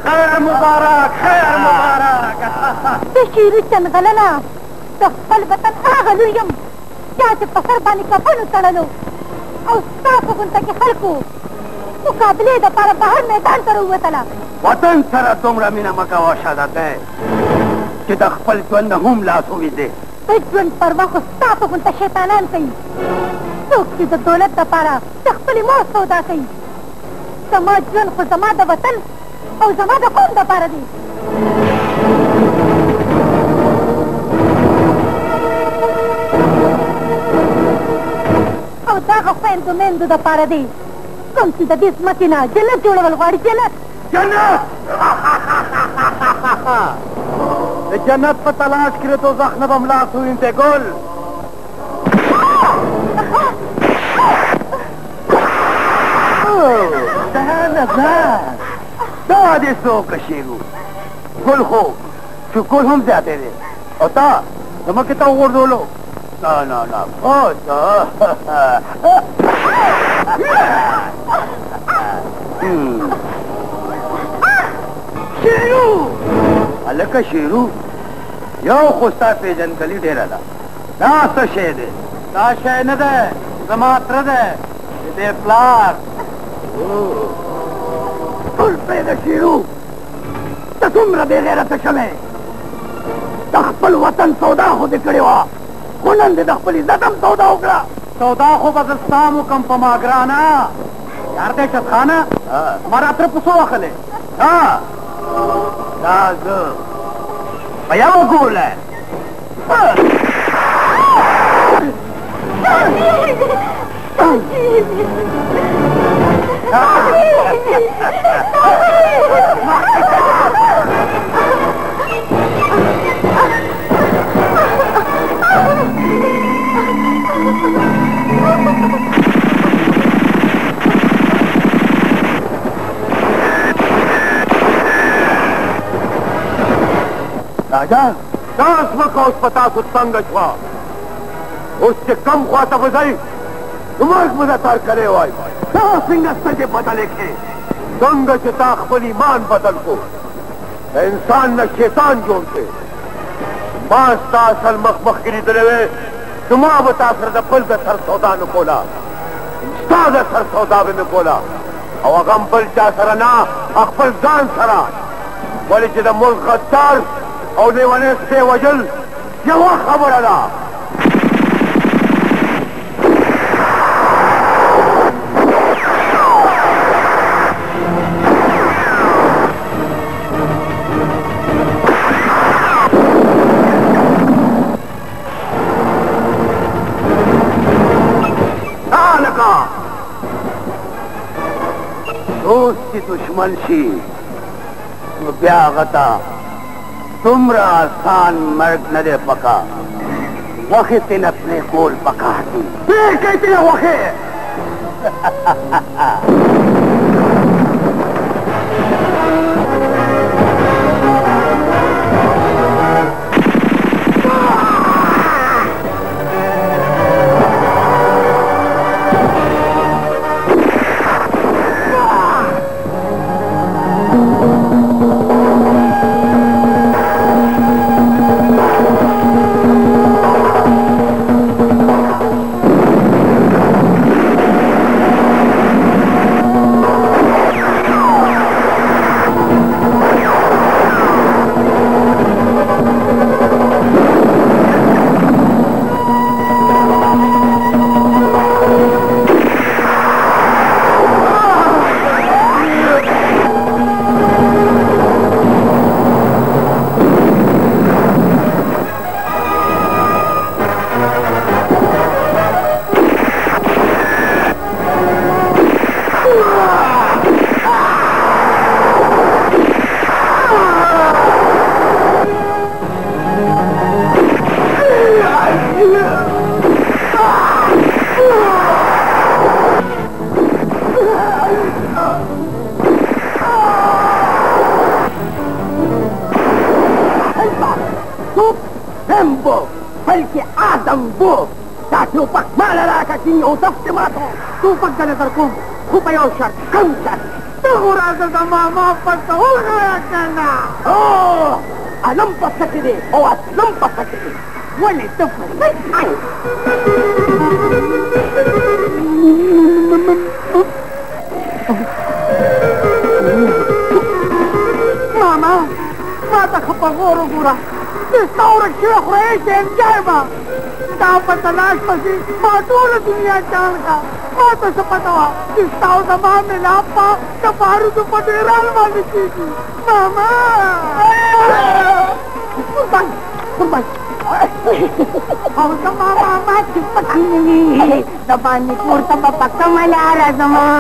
Speaker 3: खैर मुबारक, खैर मुबारक।
Speaker 5: शेरू चंद गलना तो फल वतन आगलुयम क्या से पसर बानी कफन उतरलो और साफ गुंता के खलको मुकाबले द पार बाहर मैदान करो हुआ तला
Speaker 1: वतन सरा तुमरा मीना मका वाशादात है कि दखपल चंद हम लासो विदे
Speaker 5: बजवन परवा को साफ गुंता शैतानान कई सोख द दौलत द पारा दखपली मौत सौदा कई समाज जन को जमा द वतन और जमा द कौम द पारा दी और दागा फेंदो मेंदो द पारा दी कौन सी द दिस मकीना जन्नत जोड़वल गाड़ी जन्नत
Speaker 3: जन्नत पर तलाश करे तो जख्म बमलास हुई इंते गोल
Speaker 1: दादे सो कशीरू गुल हो शुकुल हम जाते थे होता तुम कितना ओर दो लो ना ना ना शेरू अलग का शेरू यो खुस्ता पे जनकली डेरा ला ना शेद है
Speaker 3: ना शह न दे जमात दे दे प्लार
Speaker 1: कुल पे शेरू तो तुम रबे गैरत शमे दखपल वतन सौदा हो दिकड़े वा खुनन दे दखपल इज्जतम सौदा होगला
Speaker 3: सौदा हो बदस्ताम कम पमागराना यार दे खाना हमारा तरफ पुसो अखले
Speaker 1: हाँ दाद भैया वो गोल है राजा दास मकाउस पता को तंग छुआ उससे कम हुआ तब बजाई तुम्हारे मुझे तार करे वाई सिंगस्तर के पता लिखे गंग चिताख पर ईमान बदल को इंसान न शैतान जोड़ते मास्ता असल मखमख गिरी दले हुए तुम्हारा बता सर दफल का सर सौदा न बोला सादा सर सौदा में बोला और अगम बल जा सरा ना अकबल जान सरा बोले जिदा मुल्क गद्दार और देवाने से वजल ये वो खबर अदा दोस्त की दुश्मन सी ब्यागता तुमरा आसान मर्द न दे पका वखे तीन अपने कोल पका दी कहते ना वखे
Speaker 3: Tupak malalakad ninyo usap si Mato. Tupak ka na sarkong. Kupayaw siya, kamsat. Tungura sa mama, pagkahulaya ka na. Oh! Alampas sa kini, o at lampas sa kini. Wala ito pa rin. Ay! Mama! Mata ka pang oro-gura. Tistaurak siya kurayesya ang jayma. Dapat talas pa si matulad niya dyan ka. Mata sa patawa. Tistaw sa mami lapa. Kaparo sa patiral malikiki. Mama! Kurban! Kurban! Ako sa mama mati pagkini. Dapat ni Kurta papagkamalara sa mga.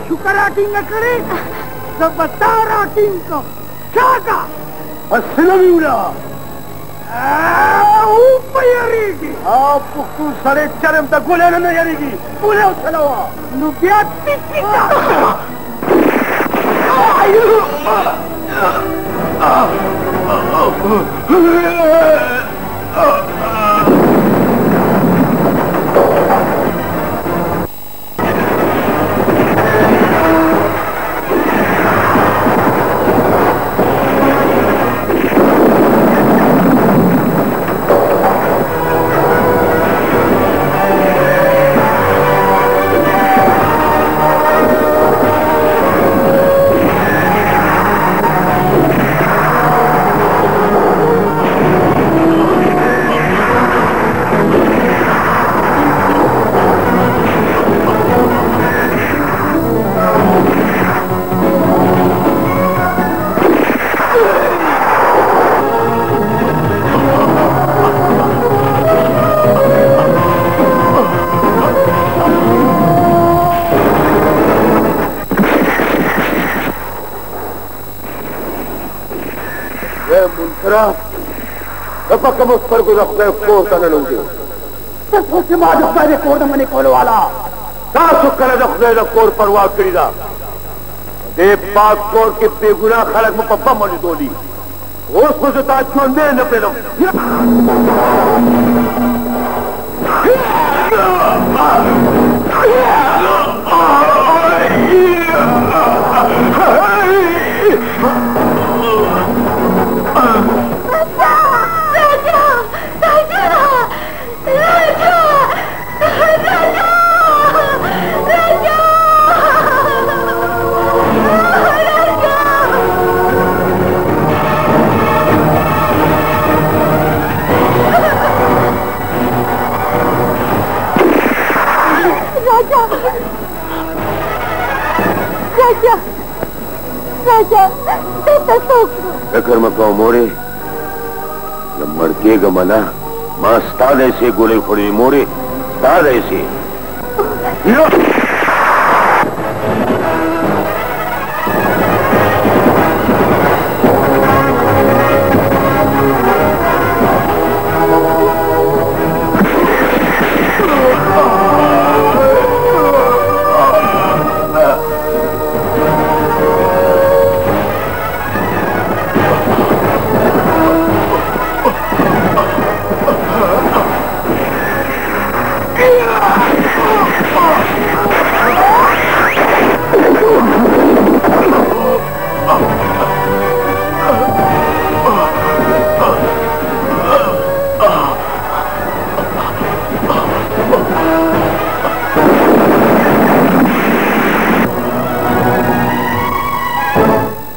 Speaker 3: Shukarating na kare sa batarating ko. Saka! Asilamiula! Upayarigi! Apukku sare charem da gulena na yarigi! Guleo salawa! Nubiat pitika! Kapag kamus pergunak na kota na nung Diyos. Tapos si Madok ba ni Kor na manikolo wala? Tasok ka na nakday na Kor parwag kirida. De baat Kor ke beguna khalag mo papamali doli. Os ko sa taat ko hindi na pinam.
Speaker 5: Raja, tetasok.
Speaker 1: Agar makau more, lamar ke gamana, mas tade se gole khori more, tade se. Yo.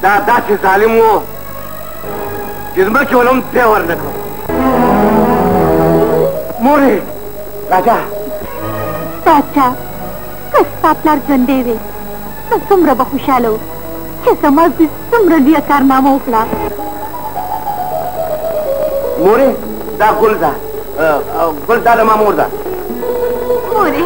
Speaker 1: داسې ظالم و چې ځمکې ول هم پرې ور نه کړ. مورې راجا
Speaker 5: باچا که ستا پلار ژوندی وې نو څومره به خوشحاله و چې زما زوی څومره لویه کارنامه وکړه.
Speaker 1: مورې دا ګل ده ګل دا د ما مور ده.
Speaker 5: مورې